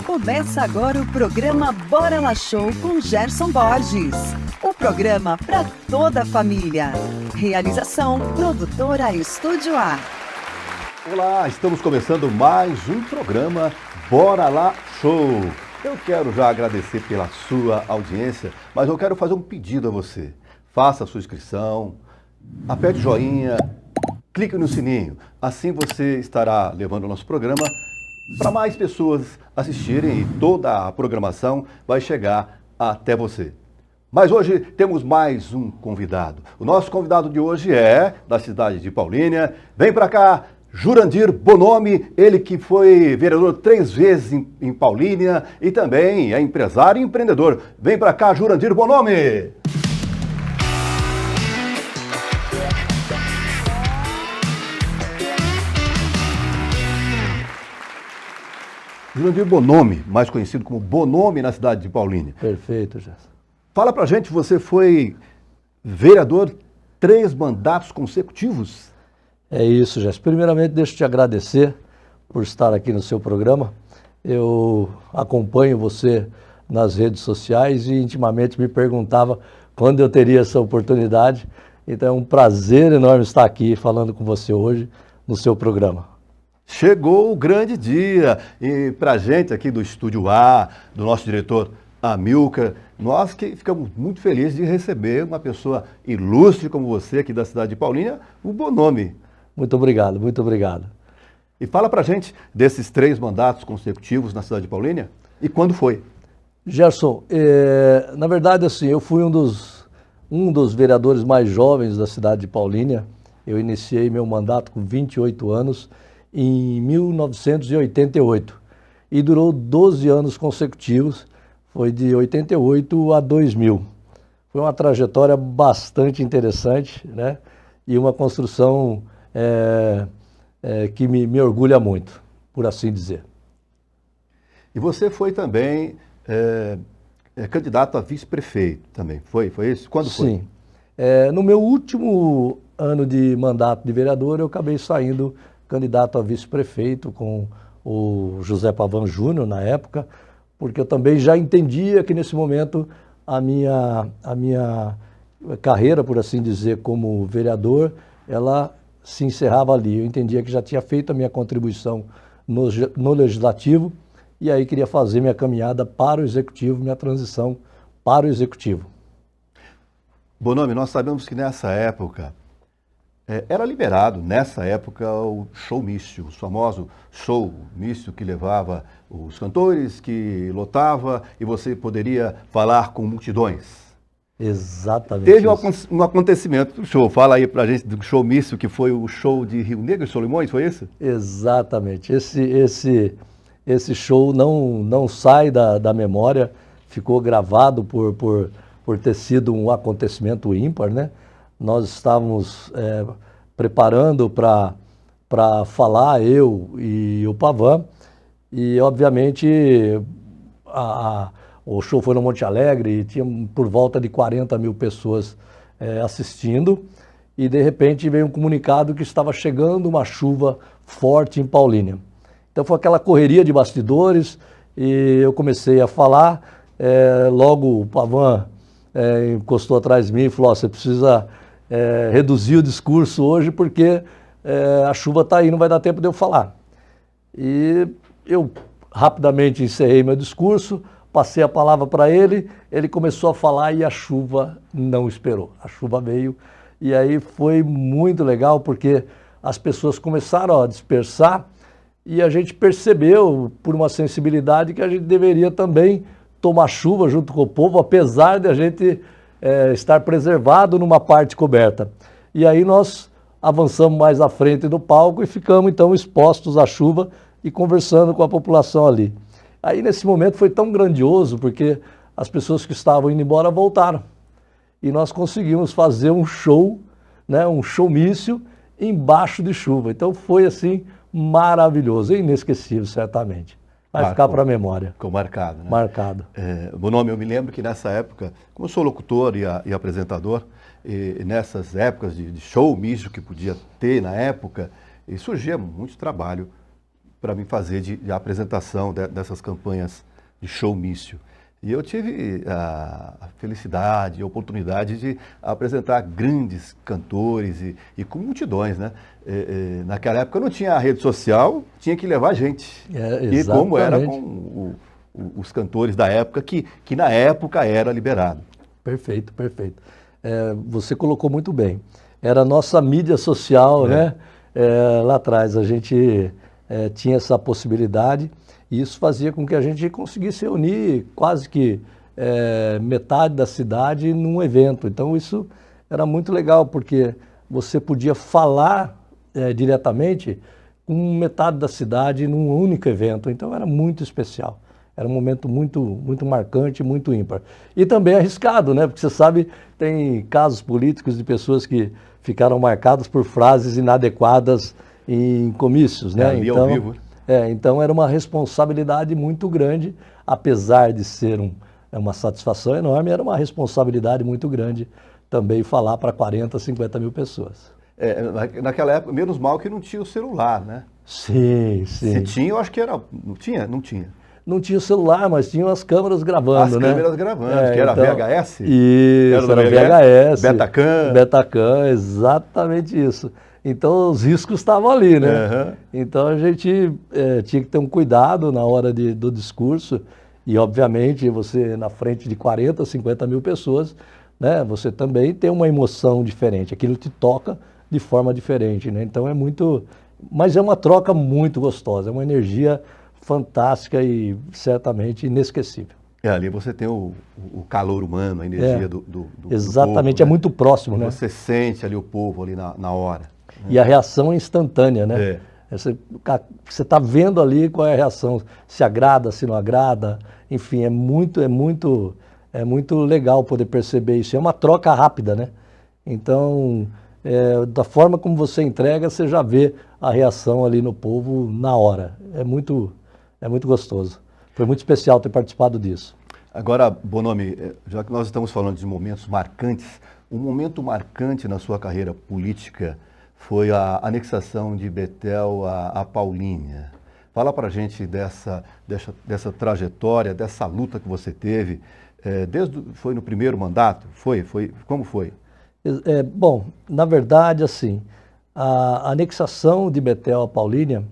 Começa agora o programa Bora Lá Show com Gerson Borges. O programa para toda a família. Realização Produtora Estúdio A. Olá, estamos começando mais um programa Bora Lá Show. Eu quero já agradecer pela sua audiência, mas eu quero fazer um pedido a você. Faça a sua inscrição, aperte o joinha, clique no sininho. Assim você estará levando o nosso programa para mais pessoas assistirem e toda a programação vai chegar até você. Mas hoje temos mais um convidado. O nosso convidado de hoje é da cidade de Paulínia. Vem para cá, Jurandir Bonomi, ele que foi vereador 3 vezes em Paulínia e também é empresário e empreendedor. Vem para cá, Jurandir Bonomi! Jurandir Bonomi, mais conhecido como Bonomi na cidade de Paulínia. Perfeito, Gerson. Fala pra gente, você foi vereador 3 mandatos consecutivos? É isso, Gerson. Primeiramente, deixa eu te agradecer por estar aqui no seu programa. Eu acompanho você nas redes sociais e intimamente me perguntava quando eu teria essa oportunidade. Então é um prazer enorme estar aqui falando com você hoje no seu programa. Chegou o grande dia e pra gente aqui do Estúdio A, do nosso diretor Amilcar, nós que ficamos muito felizes de receber uma pessoa ilustre como você aqui da cidade de Paulínia, o Bonomi. Muito obrigado, muito obrigado. E fala pra gente desses 3 mandatos consecutivos na cidade de Paulínia e quando foi? Gerson, na verdade assim, eu fui um dos vereadores mais jovens da cidade de Paulínia. Eu iniciei meu mandato com 28 anos em 1988 e durou 12 anos consecutivos, foi de 88 a 2000. Foi uma trajetória bastante interessante, né? E uma construção que me orgulha muito, por assim dizer. E você foi também candidato a vice-prefeito também, foi isso? Quando foi? Sim. No meu último ano de mandato de vereador, eu acabei saindo candidato a vice-prefeito com o José Pavan Júnior na época, porque eu também já entendia que nesse momento a minha carreira, por assim dizer, como vereador, ela se encerrava ali. Eu entendia que já tinha feito a minha contribuição no Legislativo e aí queria fazer minha caminhada para o Executivo, minha transição para o Executivo. Bonomi, nós sabemos que nessa época era liberado, nessa época, o show místico, o famoso show místico que levava os cantores, que lotava e você poderia falar com multidões. Exatamente. Teve um acontecimento do show, fala aí pra gente do show místico que foi o show de Rio Negro e Solimões, foi isso? Exatamente. Esse show não sai da memória, ficou gravado por ter sido um acontecimento ímpar, né? Nós estávamos preparando para falar, eu e o Pavan, e obviamente o show foi no Monte Alegre e tinha por volta de 40 mil pessoas assistindo, e de repente veio um comunicado que estava chegando uma chuva forte em Paulínia. Então foi aquela correria de bastidores e eu comecei a falar, logo o Pavan encostou atrás de mim e falou: "Ó, você precisa reduzir o discurso hoje porque a chuva está aí, não vai dar tempo de eu falar." E eu rapidamente encerrei meu discurso, passei a palavra para ele, ele começou a falar e a chuva não esperou. A chuva veio e aí foi muito legal porque as pessoas começaram a dispersar e a gente percebeu, por uma sensibilidade, que a gente deveria também tomar chuva junto com o povo, apesar de a gente estar preservado numa parte coberta. E aí nós avançamos mais à frente do palco e ficamos então expostos à chuva e conversando com a população ali. Aí nesse momento foi tão grandioso porque as pessoas que estavam indo embora voltaram. E nós conseguimos fazer um show, né, um showmício embaixo de chuva. Então foi assim maravilhoso, inesquecível certamente. Vai ficar para a memória. Ficou marcado, né? Marcado. Bonomi, eu me lembro que nessa época, como eu sou locutor e apresentador, e nessas épocas de show místico que podia ter na época, surgia muito trabalho para mim fazer de apresentação dessas campanhas de showmício. E eu tive a felicidade, a oportunidade de apresentar grandes cantores e com multidões, né? Naquela época não tinha rede social, tinha que levar gente. E como era com os cantores da época, que na época era liberado. Perfeito, perfeito. Você colocou muito bem. Era a nossa mídia social, né? Lá atrás a gente tinha essa possibilidade. E isso fazia com que a gente conseguisse reunir quase que metade da cidade num evento. Então isso era muito legal, porque você podia falar diretamente com metade da cidade num único evento. Então era muito especial. Era um momento muito, muito marcante, muito ímpar. E também arriscado, né? Porque você sabe, tem casos políticos de pessoas que ficaram marcadas por frases inadequadas em comícios, né? Ali ao vivo. Então era uma responsabilidade muito grande, apesar de ser uma satisfação enorme, era uma responsabilidade muito grande também falar para 40, 50 mil pessoas. Naquela época, menos mal que não tinha o celular, né? Sim, sim. Se tinha, eu acho que era... Não tinha? Não tinha. Não tinha o celular, mas tinham as câmeras gravando, né? As câmeras gravando, que era então, VHS? Isso, era VHS. Betacam. Betacam, exatamente isso. Então os riscos estavam ali, né? Uhum. Então a gente tinha que ter um cuidado na hora do discurso e obviamente você na frente de 40, 50 mil pessoas, né? Você também tem uma emoção diferente, aquilo te toca de forma diferente, né? Então mas é uma troca muito gostosa, é uma energia fantástica e certamente inesquecível. Ali você tem o calor humano, a energia do exatamente, povo, é muito próximo, né? Você sente ali o povo ali na hora. E a reação é instantânea, né? Você está vendo ali qual é a reação, se agrada, se não agrada, enfim, é muito legal poder perceber isso. É uma troca rápida, né? Então, da forma como você entrega, você já vê a reação ali no povo na hora. É muito gostoso. Foi muito especial ter participado disso. Agora, Bonomi, já que nós estamos falando de momentos marcantes, um momento marcante na sua carreira política foi a anexação de Betel à Paulínia. Fala pra gente dessa trajetória, dessa luta que você teve. Foi no primeiro mandato? Como foi? Bom, na verdade, assim, a anexação de Betel à Paulínia,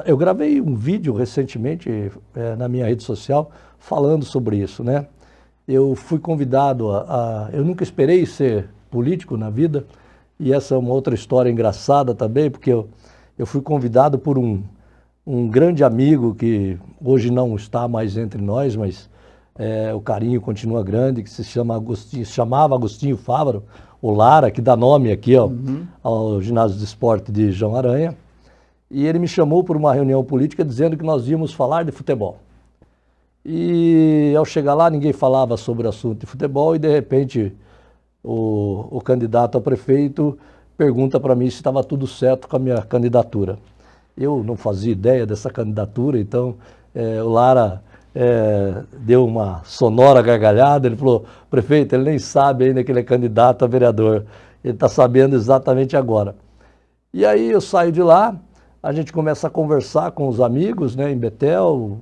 eu gravei um vídeo recentemente na minha rede social falando sobre isso, né? Eu fui convidado eu nunca esperei ser político na vida, e essa é uma outra história engraçada também, porque eu fui convidado por um grande amigo que hoje não está mais entre nós, mas o carinho continua grande, que se chamava Agostinho Fávaro, o Lara, que dá nome aqui ao ginásio de esporte de João Aranha. E ele me chamou para uma reunião política dizendo que nós íamos falar de futebol. E ao chegar lá, ninguém falava sobre o assunto de futebol e, de repente, o candidato a prefeito pergunta para mim se estava tudo certo com a minha candidatura. Eu não fazia ideia dessa candidatura, então o Lara deu uma sonora gargalhada, ele falou: prefeito, ele nem sabe ainda que ele é candidato a vereador, ele está sabendo exatamente agora. E aí eu saio de lá, a gente começa a conversar com os amigos, né, em Betel,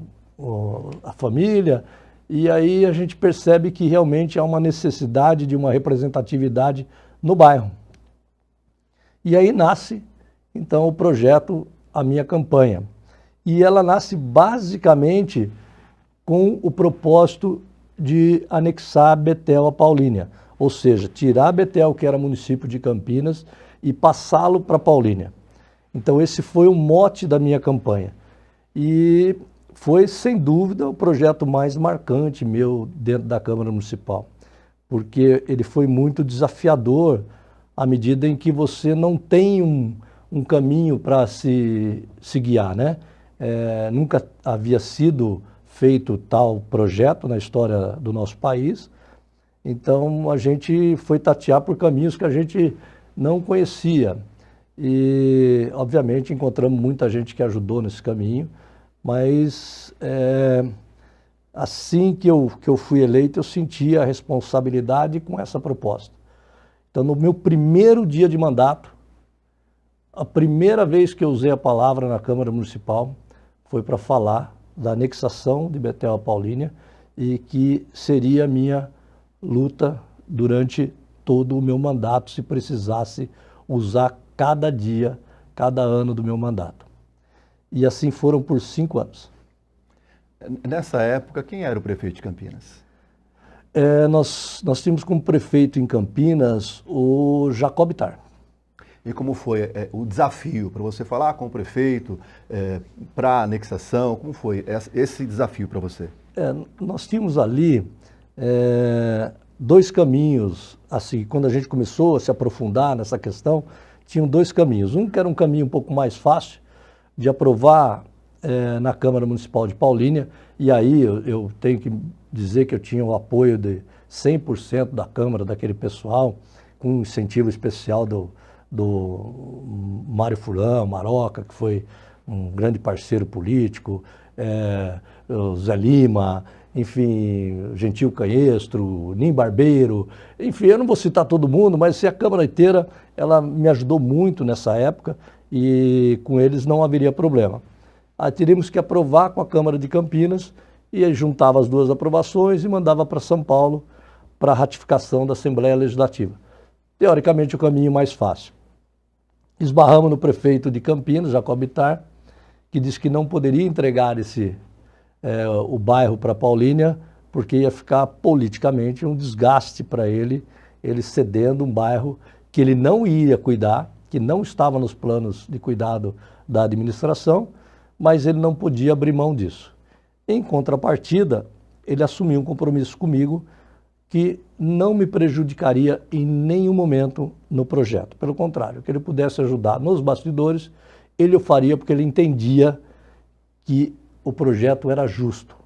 a família, e aí a gente percebe que realmente há uma necessidade de uma representatividade no bairro. E aí nasce, então, o projeto A Minha Campanha. E ela nasce basicamente com o propósito de anexar Betel à Paulínia, ou seja, tirar Betel, que era município de Campinas, e passá-lo para Paulínia. Então esse foi o mote da minha campanha. E foi, sem dúvida, o projeto mais marcante meu dentro da Câmara Municipal, porque ele foi muito desafiador à medida em que você não tem um caminho para se guiar, né? Nunca havia sido feito tal projeto na história do nosso país, então a gente foi tatear por caminhos que a gente não conhecia. E, obviamente, encontramos muita gente que ajudou nesse caminho, mas assim que eu fui eleito, eu senti a responsabilidade com essa proposta. Então, no meu primeiro dia de mandato, a primeira vez que eu usei a palavra na Câmara Municipal foi para falar da anexação de Betel a Paulínia e que seria a minha luta durante todo o meu mandato, se precisasse usar cada dia, cada ano do meu mandato. E assim foram por 5 anos. Nessa época, quem era o prefeito de Campinas? Nós tínhamos como prefeito em Campinas o Jacó Bittar. E como foi o desafio para você falar com o prefeito para a anexação? Como foi esse desafio para você? Nós tínhamos ali 2 caminhos, assim, quando a gente começou a se aprofundar nessa questão, tinham 2 caminhos. Um que era um caminho um pouco mais fácil de aprovar na Câmara Municipal de Paulínia, e aí eu tenho que dizer que eu tinha o apoio de 100% da Câmara, daquele pessoal, com um incentivo especial do Mário Furlan, Maroca, que foi um grande parceiro político, o Zé Lima, enfim, Gentil Canhestro, Nim Barbeiro, enfim, eu não vou citar todo mundo, mas a Câmara inteira, ela me ajudou muito nessa época e com eles não haveria problema. Aí teríamos que aprovar com a Câmara de Campinas e aí juntava as 2 aprovações e mandava para São Paulo para ratificação da Assembleia Legislativa. Teoricamente o caminho mais fácil. Esbarramos no prefeito de Campinas, Jacó Bittar, que disse que não poderia entregar o bairro para Paulínia, porque ia ficar politicamente um desgaste para ele cedendo um bairro que ele não ia cuidar, que não estava nos planos de cuidado da administração, mas ele não podia abrir mão disso. Em contrapartida, ele assumiu um compromisso comigo que não me prejudicaria em nenhum momento no projeto. Pelo contrário, que ele pudesse ajudar nos bastidores, ele o faria porque ele entendia que o projeto era justo,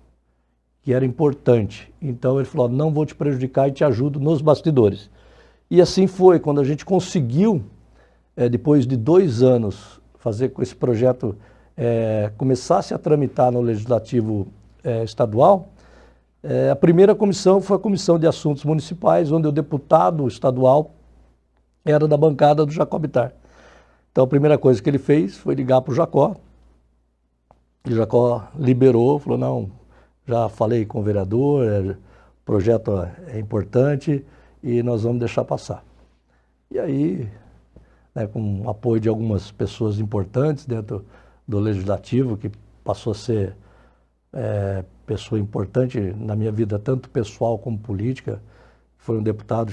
que era importante. Então ele falou, não vou te prejudicar e te ajudo nos bastidores. E assim foi, quando a gente conseguiu, depois de 2 anos, fazer com que esse projeto começasse a tramitar no Legislativo Estadual, a primeira comissão foi a Comissão de Assuntos Municipais, onde o deputado estadual era da bancada do Jacó Bittar. Então a primeira coisa que ele fez foi ligar para o Jacó, e o Jacó liberou, falou, não, já falei com o vereador, o projeto é importante e nós vamos deixar passar. E aí, com o apoio de algumas pessoas importantes dentro do Legislativo, que passou a ser pessoa importante na minha vida, tanto pessoal como política, foi um deputado,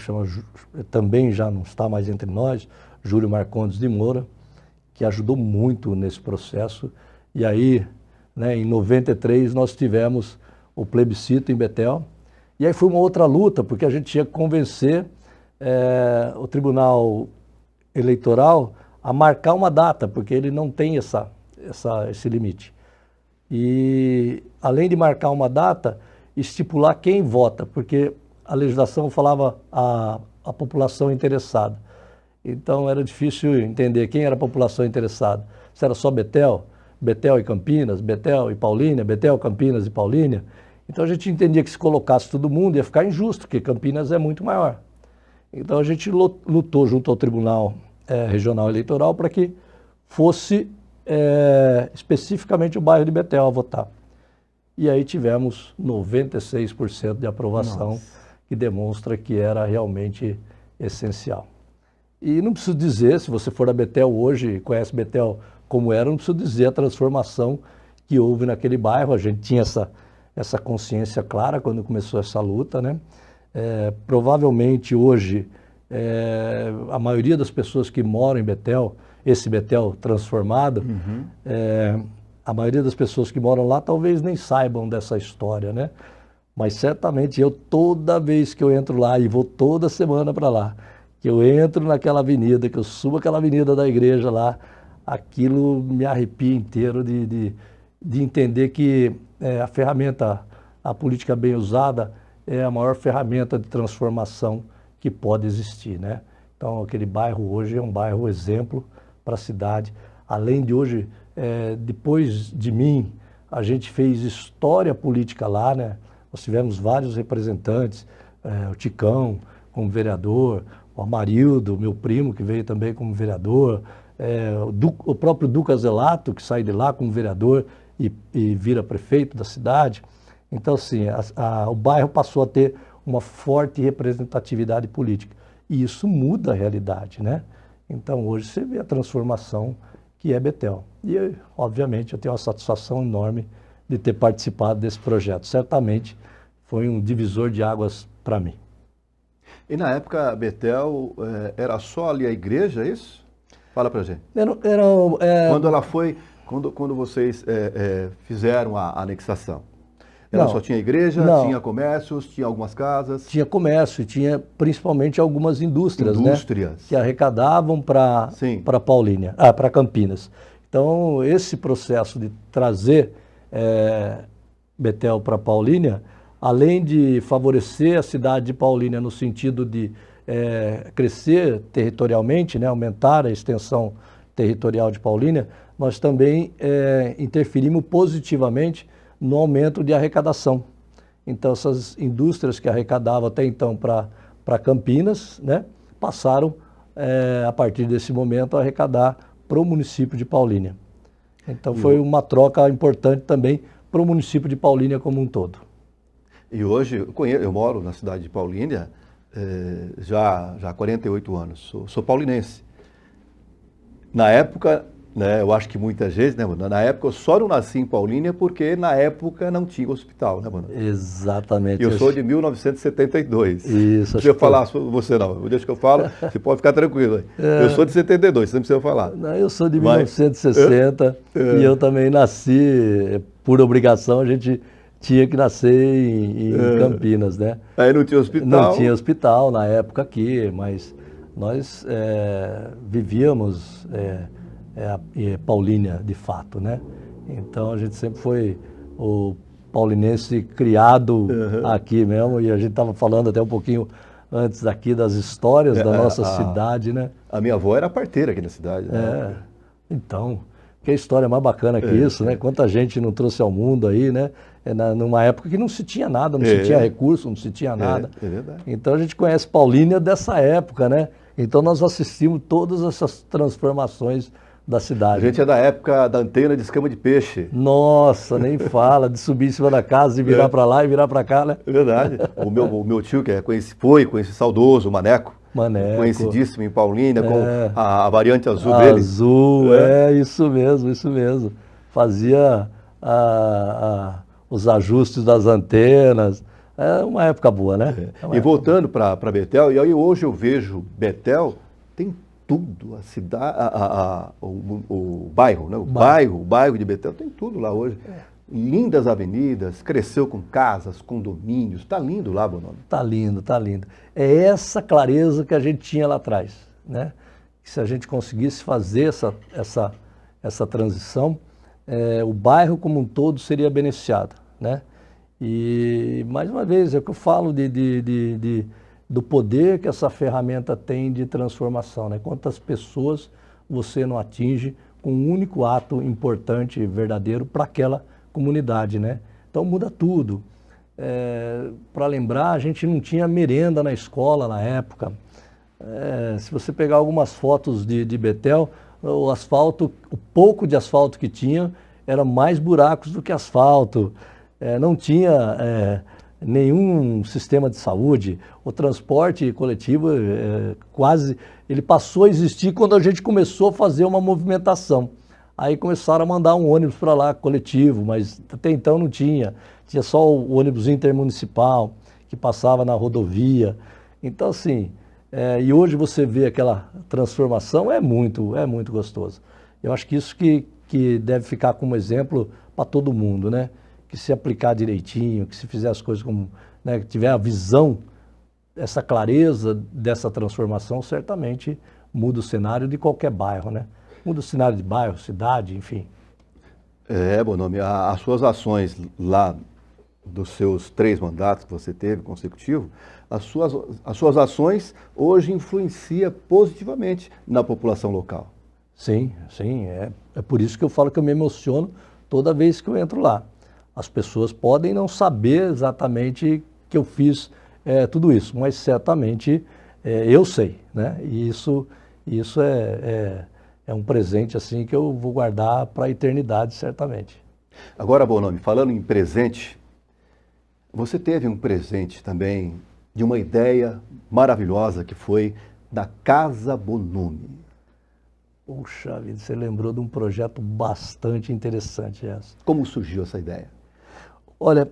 também já não está mais entre nós, Júlio Marcondes de Moura, que ajudou muito nesse processo. E aí, em 93, nós tivemos o plebiscito em Betel. E aí foi uma outra luta, porque a gente tinha que convencer o Tribunal Eleitoral a marcar uma data, porque ele não tem esse limite. E, além de marcar uma data, estipular quem vota, porque a legislação falava a população interessada. Então era difícil entender quem era a população interessada. Se era só Betel, Betel e Campinas, Betel e Paulínia, Betel, Campinas e Paulínia. Então a gente entendia que se colocasse todo mundo ia ficar injusto, porque Campinas é muito maior. Então a gente lutou junto ao Tribunal Regional Eleitoral para que fosse especificamente o bairro de Betel a votar. E aí tivemos 96% de aprovação, Nossa, que demonstra que era realmente essencial. E não preciso dizer, se você for a Betel hoje e conhece Betel como era, não preciso dizer a transformação que houve naquele bairro. A gente tinha essa consciência clara quando começou essa luta, né? Provavelmente hoje a maioria das pessoas que moram em Betel, esse Betel transformado, a maioria das pessoas que moram lá talvez nem saibam dessa história, né? Mas certamente eu, toda vez que eu entro lá, e vou toda semana para lá, que eu entro naquela avenida, que eu subo aquela avenida da igreja lá, aquilo me arrepia inteiro de entender que a política bem usada é a maior ferramenta de transformação que pode existir, né? Então aquele bairro hoje é um bairro exemplo para a cidade. Além de hoje, depois de mim, a gente fez história política lá, né? Nós tivemos vários representantes, o Ticão como vereador, o Amarildo, meu primo, que veio também como vereador, o próprio Duca Zelato, que sai de lá como vereador e vira prefeito da cidade. Então, assim, o bairro passou a ter uma forte representatividade política. E isso muda a realidade, né? Então, hoje você vê a transformação que é Betel. E, obviamente, eu tenho uma satisfação enorme de ter participado desse projeto. Certamente foi um divisor de águas para mim. E na época, Betel, era só ali a igreja, é isso? Fala pra gente. Quando ela foi, quando vocês fizeram a anexação, ela só tinha igreja, tinha comércios, tinha algumas casas? Tinha comércio, tinha principalmente algumas indústrias, né? Que arrecadavam para Paulínia, para Campinas. Então, esse processo de trazer Betel para Paulínia, além de favorecer a cidade de Paulínia no sentido de crescer territorialmente, né, aumentar a extensão territorial de Paulínia, nós também interferimos positivamente no aumento de arrecadação. Então, essas indústrias que arrecadavam até então para Campinas, né, passaram, a partir desse momento, a arrecadar para o município de Paulínia. Então, foi uma troca importante também para o município de Paulínia como um todo. E hoje, eu moro na cidade de Paulínia já há 48 anos, sou paulinense. Na época, né, eu acho que muita gente, né, mano? Na época eu só não nasci em Paulínia porque na época não tinha hospital, né, mano? Exatamente. Eu sou de 1972. Isso. Não precisa falar você não, deixa que eu falo, você pode ficar tranquilo aí. Eu sou de 72, você não precisa falar. Não, eu sou de 1960 e eu também nasci, por obrigação, a gente tinha que nascer em Campinas, né? Aí não tinha hospital? Não tinha hospital na época aqui, mas nós vivíamos Paulínia de fato, né? Então a gente sempre foi o paulinense criado aqui mesmo, e a gente estava falando até um pouquinho antes aqui das histórias da nossa cidade, né? A minha avó era parteira aqui na cidade. Né? Então, que história mais bacana que isso, né? Quanta gente não trouxe ao mundo aí, né? Numa época que não se tinha nada, não se tinha recurso, não se tinha nada. É verdade. Então a gente conhece Paulínia dessa época, né? Então nós assistimos todas essas transformações da cidade. A gente é da época da antena de escama de peixe. Nossa, nem fala, de subir em cima da casa e virar para lá e virar para cá, né? É verdade. O meu tio, que foi saudoso, o Maneco. Conhecidíssimo em Paulínia, com a variante azul dele. Azul, isso mesmo. Fazia os ajustes das antenas. É uma época boa, né? E voltando para Betel, e aí hoje eu vejo Betel, tem tudo, a cidade, o bairro, né? O bairro de Betel tem tudo lá hoje. Lindas avenidas, cresceu com casas, condomínios, tá lindo lá, Bonomi. Tá lindo. É essa clareza que a gente tinha lá atrás, né? Que se a gente conseguisse fazer essa transição, o bairro como um todo seria beneficiado, né? E, mais uma vez, é o que eu falo do poder que essa ferramenta tem de transformação, né? Quantas pessoas você não atinge com um único ato importante e verdadeiro para aquela comunidade, né? Então muda tudo. Para lembrar, a gente não tinha merenda na escola na época. Se você pegar algumas fotos de Betel, o asfalto, o pouco de asfalto que tinha, era mais buracos do que asfalto. Não tinha nenhum sistema de saúde. O transporte coletivo ele passou a existir quando a gente começou a fazer uma movimentação. Aí começaram a mandar um ônibus para lá, coletivo, mas até então não tinha. Tinha só o ônibus intermunicipal, que passava na rodovia. Então, assim, e hoje você vê aquela transformação, é muito gostoso. Eu acho que isso que deve ficar como exemplo para todo mundo, né? Que se aplicar direitinho, que se fizer as coisas como, né, que tiver a visão, essa clareza dessa transformação, certamente muda o cenário de qualquer bairro, né? Muda o cenário de bairro, cidade, enfim. Bonomi, as suas ações lá, dos seus 3 mandatos que você teve consecutivos, as suas ações hoje influenciam positivamente na população local. Sim. É por isso que eu falo que eu me emociono toda vez que eu entro lá. As pessoas podem não saber exatamente que eu fiz tudo isso, mas certamente eu sei, né? E isso é é um presente assim que eu vou guardar para a eternidade, certamente. Agora, Bonomi, falando em presente, você teve um presente também de uma ideia maravilhosa que foi da Casa Bonomi. Puxa vida, você lembrou de um projeto bastante interessante essa. Como surgiu essa ideia? Olha,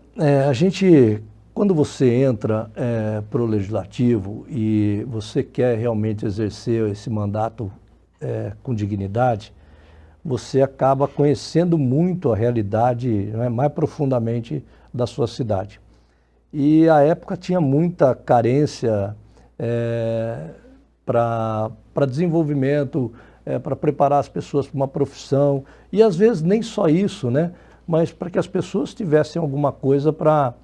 a gente, quando você entra para o Legislativo e você quer realmente exercer esse mandato com dignidade, você acaba conhecendo muito a realidade, né, mais profundamente da sua cidade. E a época tinha muita carência para desenvolvimento, para preparar as pessoas para uma profissão, e às vezes nem só isso, né? Mas para que as pessoas tivessem alguma coisa para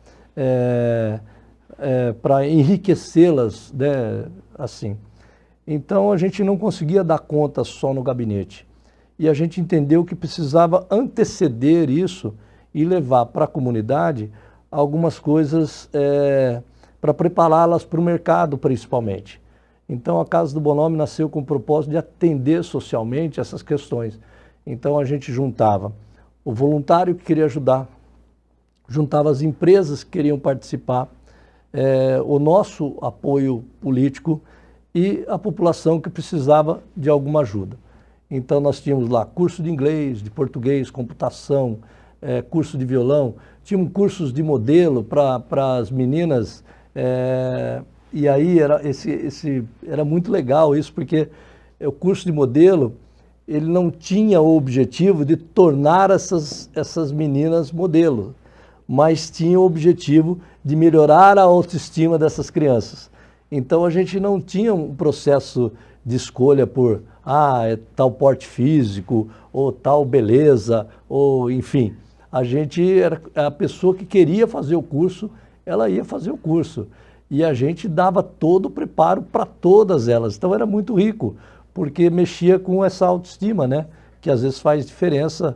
enriquecê-las, né? Assim. Então a gente não conseguia dar conta só no gabinete. E a gente entendeu que precisava anteceder isso e levar para a comunidade algumas coisas para prepará-las para o mercado, principalmente. Então a Casa do Bonomi nasceu com o propósito de atender socialmente essas questões. Então a gente juntava o voluntário que queria ajudar, juntava as empresas que queriam participar, o nosso apoio político e a população que precisava de alguma ajuda. Então nós tínhamos lá curso de inglês, de português, computação, curso de violão, tínhamos cursos de modelo para as meninas, e aí era muito legal isso, porque o curso de modelo, ele não tinha o objetivo de tornar essas meninas modelo, mas tinha o objetivo de melhorar a autoestima dessas crianças. Então a gente não tinha um processo de escolha por tal porte físico, ou tal beleza, ou enfim. A gente era a pessoa que queria fazer o curso, ela ia fazer o curso. E a gente dava todo o preparo para todas elas. Então era muito rico, porque mexia com essa autoestima, né? Que às vezes faz diferença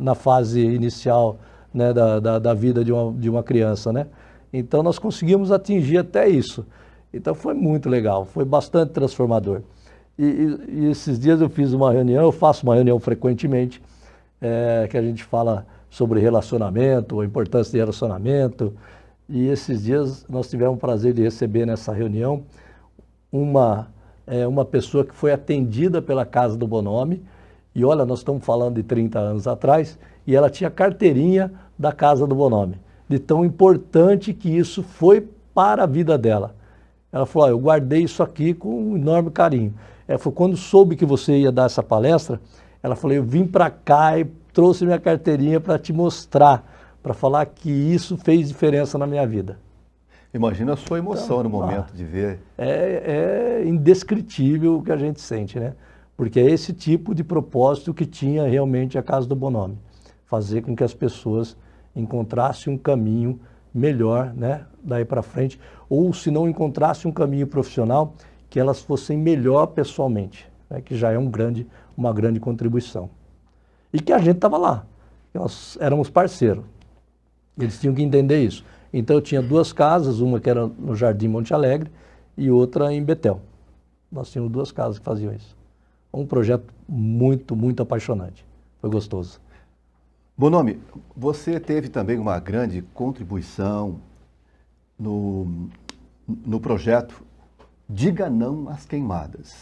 na fase inicial, né, da vida de uma criança, né? Então nós conseguimos atingir até isso. Então foi muito legal, foi bastante transformador. E esses dias eu fiz uma reunião, eu faço uma reunião frequentemente, que a gente fala sobre relacionamento, a importância de relacionamento. E esses dias nós tivemos o prazer de receber nessa reunião uma pessoa que foi atendida pela Casa do Bonomi. E olha, nós estamos falando de 30 anos atrás, e ela tinha carteirinha da Casa do Bonomi, de tão importante que isso foi para a vida dela. Ela falou, eu guardei isso aqui com um enorme carinho. Ela falou, quando soube que você ia dar essa palestra, ela falou, eu vim para cá e trouxe minha carteirinha para te mostrar, para falar que isso fez diferença na minha vida. Imagina a sua emoção no momento de ver. É indescritível o que a gente sente, né? Porque é esse tipo de propósito que tinha realmente a Casa do Bonomi. Fazer com que as pessoas encontrassem um caminho melhor, né, daí para frente, ou se não encontrassem um caminho profissional, que elas fossem melhor pessoalmente, né, que já é uma grande contribuição. E que a gente estava lá, nós éramos parceiros, eles tinham que entender isso. Então eu tinha duas casas, uma que era no Jardim Monte Alegre e outra em Betel. Nós tínhamos duas casas que faziam isso. Um projeto muito, muito apaixonante, foi gostoso. Bonomi, você teve também uma grande contribuição no projeto Diga Não às Queimadas.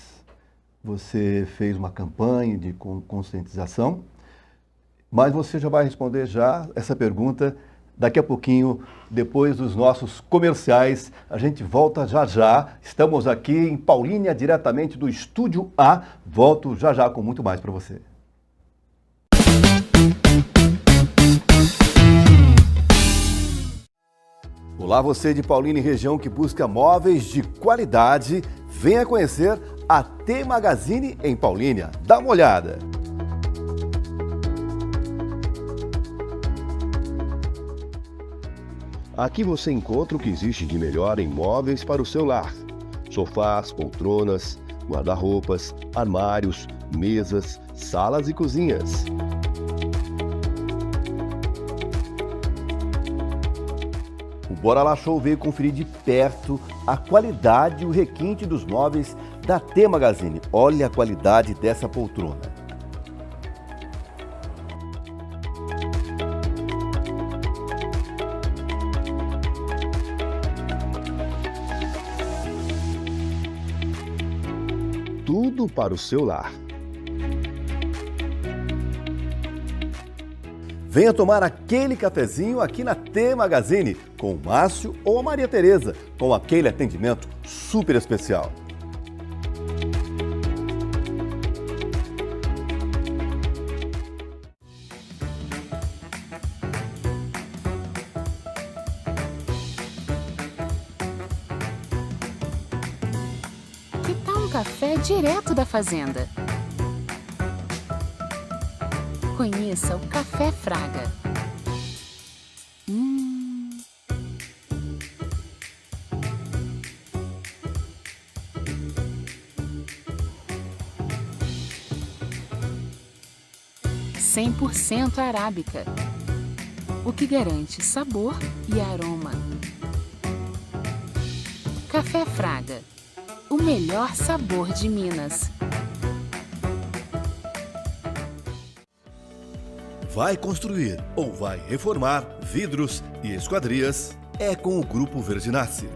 Você fez uma campanha de conscientização, mas você já vai responder essa pergunta daqui a pouquinho, depois dos nossos comerciais. A gente volta já já. Estamos aqui em Paulínia, diretamente do Estúdio A. Volto já já com muito mais para você. Olá, você de Paulínia e região que busca móveis de qualidade, venha conhecer a T Magazine em Paulínia. Dá uma olhada. Aqui você encontra o que existe de melhor em móveis para o seu lar. Sofás, poltronas, guarda-roupas, armários, mesas, salas e cozinhas. O Bora Lá Show veio conferir de perto a qualidade e o requinte dos móveis da T Magazine. Olha a qualidade dessa poltrona. Tudo para o seu lar. Venha tomar aquele cafezinho aqui na T Magazine com o Márcio ou a Maria Tereza, com aquele atendimento super especial. Que tal um café direto da fazenda? Conheça o Café Fraga. 100% arábica, o que garante sabor e aroma. Café Fraga, o melhor sabor de Minas. Vai construir ou vai reformar vidros e esquadrias? É com o Grupo Verginassi.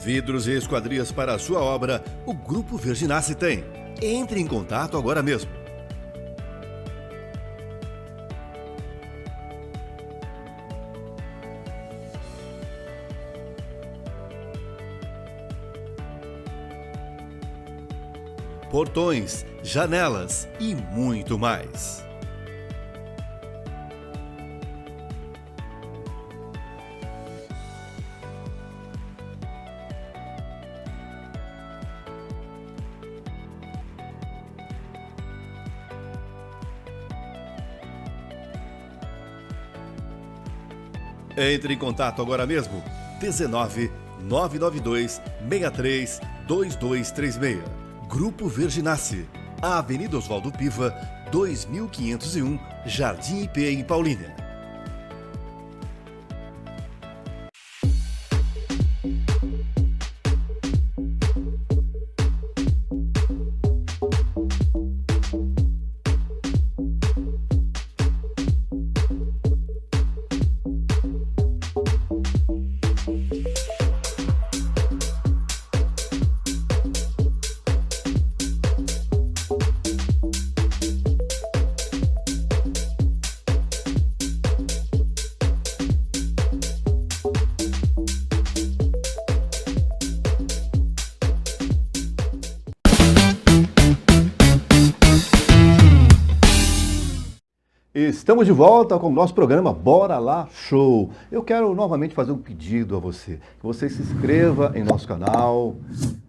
Vidros e esquadrias para a sua obra, o Grupo Verginassi tem. Entre em contato agora mesmo. Portões, janelas e muito mais. Entre em contato agora mesmo. 19 992 63 2236. Grupo Verginassi. Avenida Oswaldo Piva, 2501, Jardim IP, em Paulínia. Estamos de volta com o nosso programa Bora Lá Show. Eu quero novamente fazer um pedido a você. Que você se inscreva em nosso canal,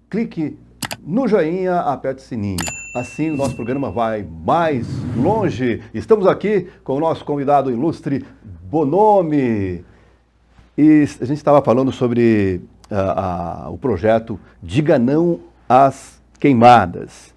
clique no joinha, aperte o sininho. Assim o nosso programa vai mais longe. Estamos aqui com o nosso convidado ilustre, Bonomi. E a gente estava falando sobre o projeto Diga Não às Queimadas.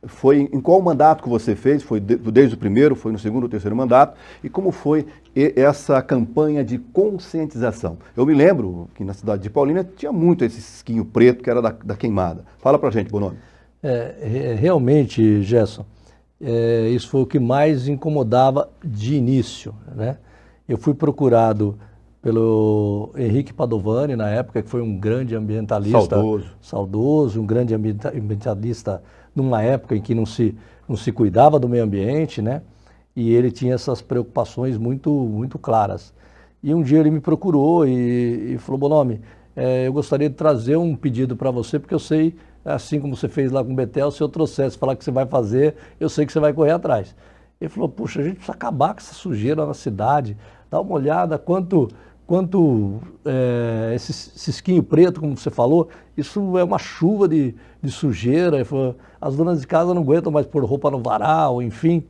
Foi em qual mandato que você fez? Foi desde o primeiro, foi no segundo ou terceiro mandato? E como foi essa campanha de conscientização? Eu me lembro que na cidade de Paulínia tinha muito esse cisquinho preto que era da queimada. Fala pra gente, Bonomi. Realmente, Gerson, isso foi o que mais incomodava de início, né? Eu fui procurado pelo Henrique Padovani, na época, que foi um grande ambientalista. Saudoso, um grande ambientalista numa época em que não se cuidava do meio ambiente, né? E ele tinha essas preocupações muito claras. E um dia ele me procurou e falou: Bonomi, eu gostaria de trazer um pedido para você, porque eu sei, assim como você fez lá com o Betel, se eu trouxesse falar que você vai fazer, eu sei que você vai correr atrás. Ele falou: puxa, a gente precisa acabar com essa sujeira na cidade, dá uma olhada quanto quanto esse cisquinho preto, como você falou, isso é uma chuva de sujeira. As donas de casa não aguentam mais pôr roupa no varal, enfim.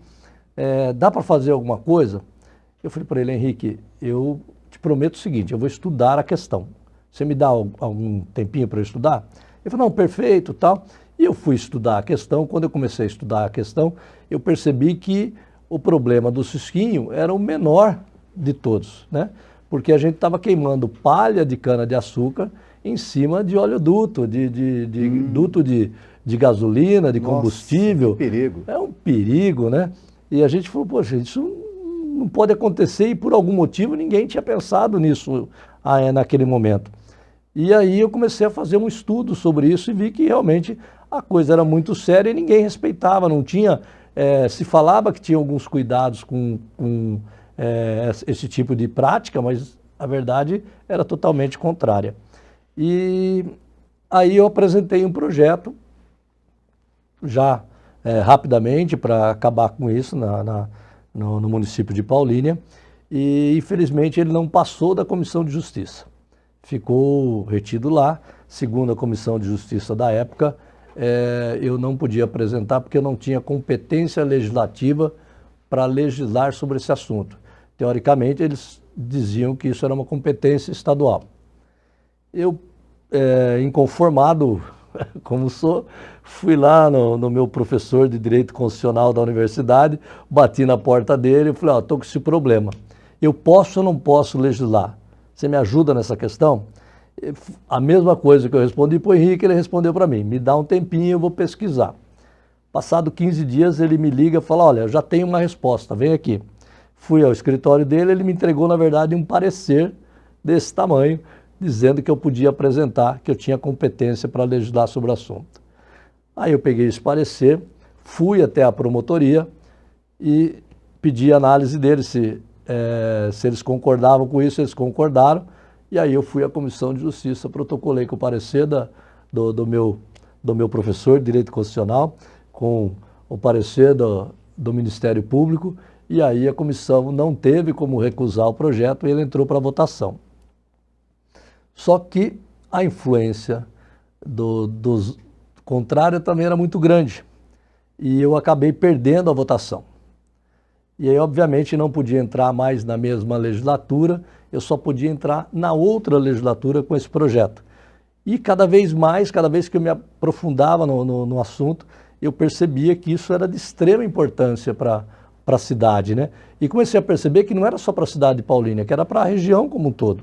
Dá para fazer alguma coisa? Eu falei para ele, Henrique, eu te prometo o seguinte, eu vou estudar a questão. Você me dá algum tempinho para eu estudar? Ele falou, não, perfeito, tal. E eu fui estudar a questão. Quando eu comecei a estudar a questão, eu percebi que o problema do cisquinho era o menor de todos, né? Porque a gente estava queimando palha de cana-de-açúcar em cima de oleoduto, duto de gasolina, de combustível. Que perigo. É um perigo, né? E a gente falou, poxa, isso não pode acontecer, e por algum motivo ninguém tinha pensado nisso naquele momento. E aí eu comecei a fazer um estudo sobre isso e vi que realmente a coisa era muito séria e ninguém respeitava, não tinha... se falava que tinha alguns cuidados com esse tipo de prática, mas a verdade era totalmente contrária. E aí eu apresentei um projeto, já rapidamente, para acabar com isso no município de Paulínia, e infelizmente ele não passou da Comissão de Justiça. Ficou retido lá. Segundo a Comissão de Justiça da época, eu não podia apresentar porque eu não tinha competência legislativa para legislar sobre esse assunto. Teoricamente, eles diziam que isso era uma competência estadual. Eu, inconformado como sou, fui lá no meu professor de Direito Constitucional da universidade, bati na porta dele e falei, estou com esse problema. Eu posso ou não posso legislar? Você me ajuda nessa questão? A mesma coisa que eu respondi para o Henrique, ele respondeu para mim, me dá um tempinho, eu vou pesquisar. Passado 15 dias, ele me liga e fala, olha, eu já tenho uma resposta, vem aqui. Fui ao escritório dele, ele me entregou, na verdade, um parecer desse tamanho, dizendo que eu podia apresentar, que eu tinha competência para legislar sobre o assunto. Aí eu peguei esse parecer, fui até a promotoria e pedi a análise deles, se eles concordavam com isso, eles concordaram. E aí eu fui à Comissão de Justiça, protocolei com o parecer do meu professor de Direito Constitucional, com o parecer do Ministério Público, e aí a comissão não teve como recusar o projeto e ele entrou para votação. Só que a influência dos contrários também era muito grande, e eu acabei perdendo a votação. E aí, obviamente, não podia entrar mais na mesma legislatura, eu só podia entrar na outra legislatura com esse projeto. E cada vez mais, cada vez que eu me aprofundava no assunto, eu percebia que isso era de extrema importância para a cidade, né? E comecei a perceber que não era só para a cidade de Paulínia, que era para a região como um todo.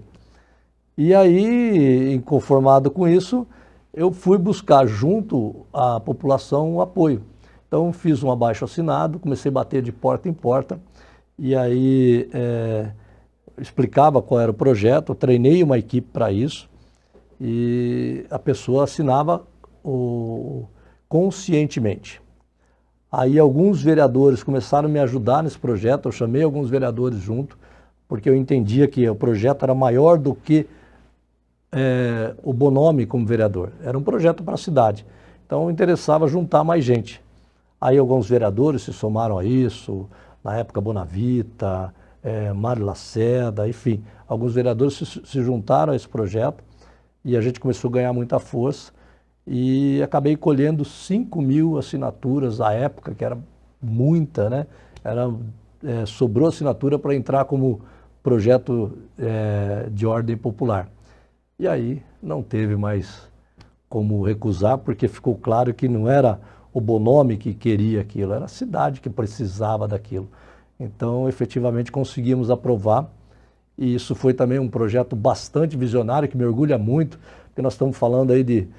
E aí, inconformado com isso, eu fui buscar junto à população o apoio. Então, fiz um abaixo-assinado, comecei a bater de porta em porta, e aí explicava qual era o projeto, treinei uma equipe para isso, e a pessoa assinava conscientemente. Aí alguns vereadores começaram a me ajudar nesse projeto, eu chamei alguns vereadores junto, porque eu entendia que o projeto era maior do que o Bonomi como vereador. Era um projeto para a cidade, então interessava juntar mais gente. Aí alguns vereadores se somaram a isso, na época Bonavita, Mário Lacerda, enfim, alguns vereadores se juntaram a esse projeto e a gente começou a ganhar muita força e acabei colhendo 5.000 assinaturas à época, que era muita, né? Sobrou assinatura para entrar como projeto de ordem popular. E aí não teve mais como recusar, porque ficou claro que não era o Bonomi que queria aquilo, era a cidade que precisava daquilo. Então, efetivamente, conseguimos aprovar, e isso foi também um projeto bastante visionário, que me orgulha muito, porque nós estamos falando aí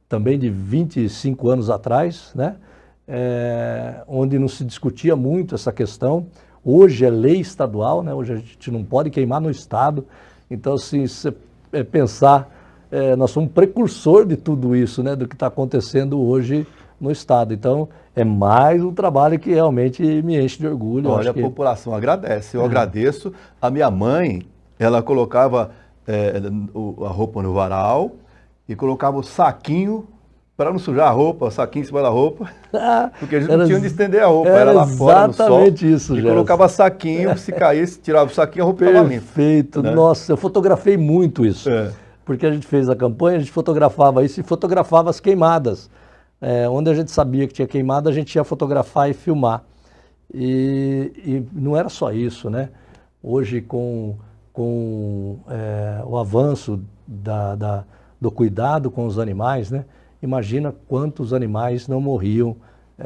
também de 25 anos atrás, né? Onde não se discutia muito essa questão. Hoje é lei estadual, né? Hoje a gente não pode queimar no estado. Então, assim, se você pensar, nós somos precursor de tudo isso, né? Do que está acontecendo hoje no estado. Então, é mais um trabalho que realmente me enche de orgulho. Olha, a população agradece. Eu agradeço. A minha mãe, ela colocava a roupa no varal e colocava o saquinho para não sujar a roupa, saquinho em cima da roupa, porque a gente Era não tinha onde estender a roupa, era era lá fora no sol. exatamente isso, E Gerson. colocava saquinho, se caísse, tirava o saquinho, a roupa estava limpa. Perfeito. né? Nossa, eu fotografei muito isso. É. Porque a gente fez a campanha, a gente fotografava isso e fotografava as queimadas. Onde a gente sabia que tinha queimada, a gente ia fotografar e filmar. E não era só isso, né? Hoje, com o avanço do cuidado com os animais, né? Imagina quantos animais não morriam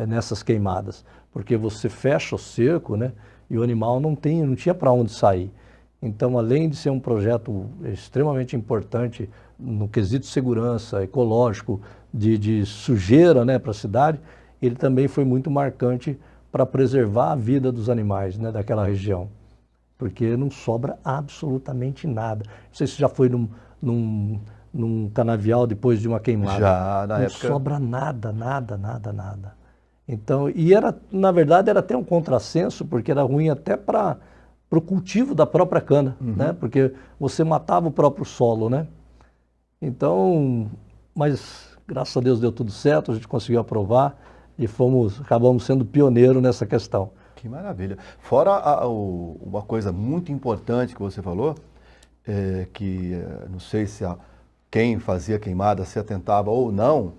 nessas queimadas. Porque você fecha o cerco, né? E o animal não tinha para onde sair. Então, além de ser um projeto extremamente importante no quesito de segurança, ecológico, de sujeira, né, para a cidade, ele também foi muito marcante para preservar a vida dos animais, né, daquela região. Porque não sobra absolutamente nada. Não sei se já foi num canavial depois de uma queimada. Já, na não época. sobra nada, nada, nada, nada. Então, na verdade, era até um contrassenso, porque era ruim até para o cultivo da própria cana, né? Porque você matava o próprio solo, né? Então, mas graças a Deus deu tudo certo, a gente conseguiu aprovar e acabamos sendo pioneiros nessa questão. Que maravilha. Fora uma coisa muito importante que você falou, não sei se quem fazia queimada se atentava ou não,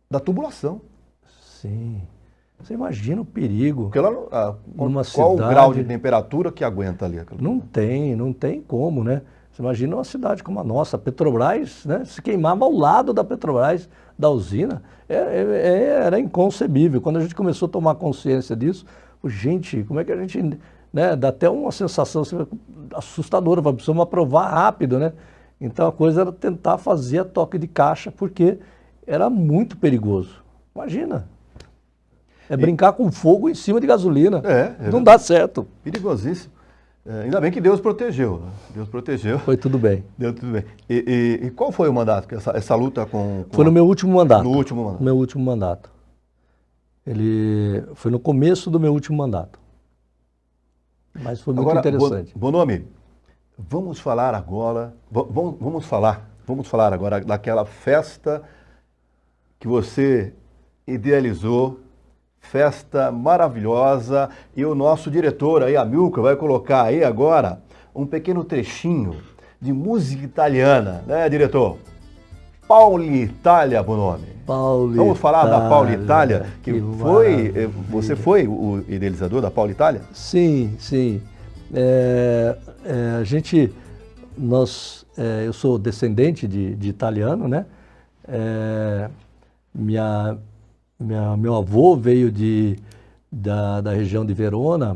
da tubulação. Sim. Você imagina o perigo. Porque lá, numa qual o cidade- grau de temperatura que aguenta ali? Não tem como, né? Você imagina uma cidade como a nossa, a Petrobras, né? Se queimava ao lado da Petrobras, da usina, era inconcebível. Quando a gente começou a tomar consciência disso, gente, como é que a gente, né? Dá até uma sensação assim, assustadora, precisamos aprovar rápido, né? Então a coisa era tentar fazer a toque de caixa, porque era muito perigoso. Imagina. Brincar com fogo em cima de gasolina. Não dá certo. Perigosíssimo. Ainda bem que Deus protegeu. Né? Deus protegeu. Foi tudo bem. Deu tudo bem. E qual foi o mandato? Essa luta com Foi no meu último mandato. No último mandato. No meu último mandato. Ele foi no começo do meu último mandato. Mas foi muito interessante. Bonomi, vamos falar agora. Vamos falar agora daquela festa que você idealizou. Festa maravilhosa, e o nosso diretor aí, Amilcar, vai colocar aí agora um pequeno trechinho de música italiana, né, diretor? Paul'Italia, Bonomi. Vamos falar da Paul'Italia, que você foi o idealizador da Paul'Italia? Sim, sim. Eu sou descendente de italiano, né? Meu avô veio da região de Verona,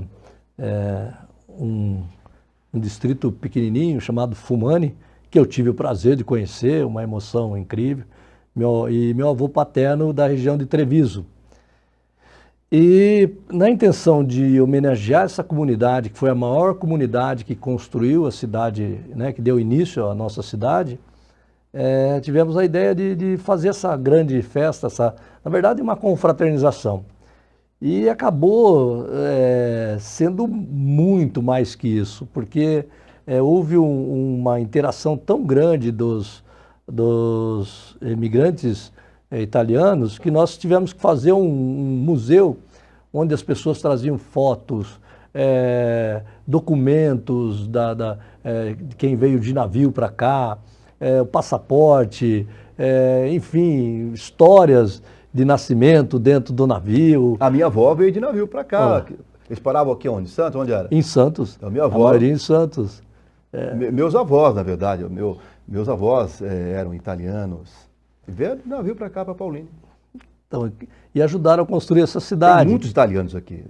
um distrito pequenininho chamado Fumani, que eu tive o prazer de conhecer, uma emoção incrível, e meu avô paterno da região de Treviso. E na intenção de homenagear essa comunidade, que foi a maior comunidade que construiu a cidade, né, que deu início à nossa cidade, tivemos a ideia de fazer essa grande festa, na verdade uma confraternização. E acabou sendo muito mais que isso, porque houve uma interação tão grande dos imigrantes italianos que nós tivemos que fazer um museu onde as pessoas traziam fotos, documentos de quem veio de navio para cá, o passaporte, enfim, histórias de nascimento dentro do navio. A minha avó veio de navio para cá. Eles paravam aqui onde? Santos? Onde era? Em Santos. A minha avó. A maioria em Santos. Meus avós, na verdade. Meus avós eram italianos. E vieram de navio para cá, para Paulínia. Então, e ajudaram a construir essa cidade. Tem muitos italianos aqui.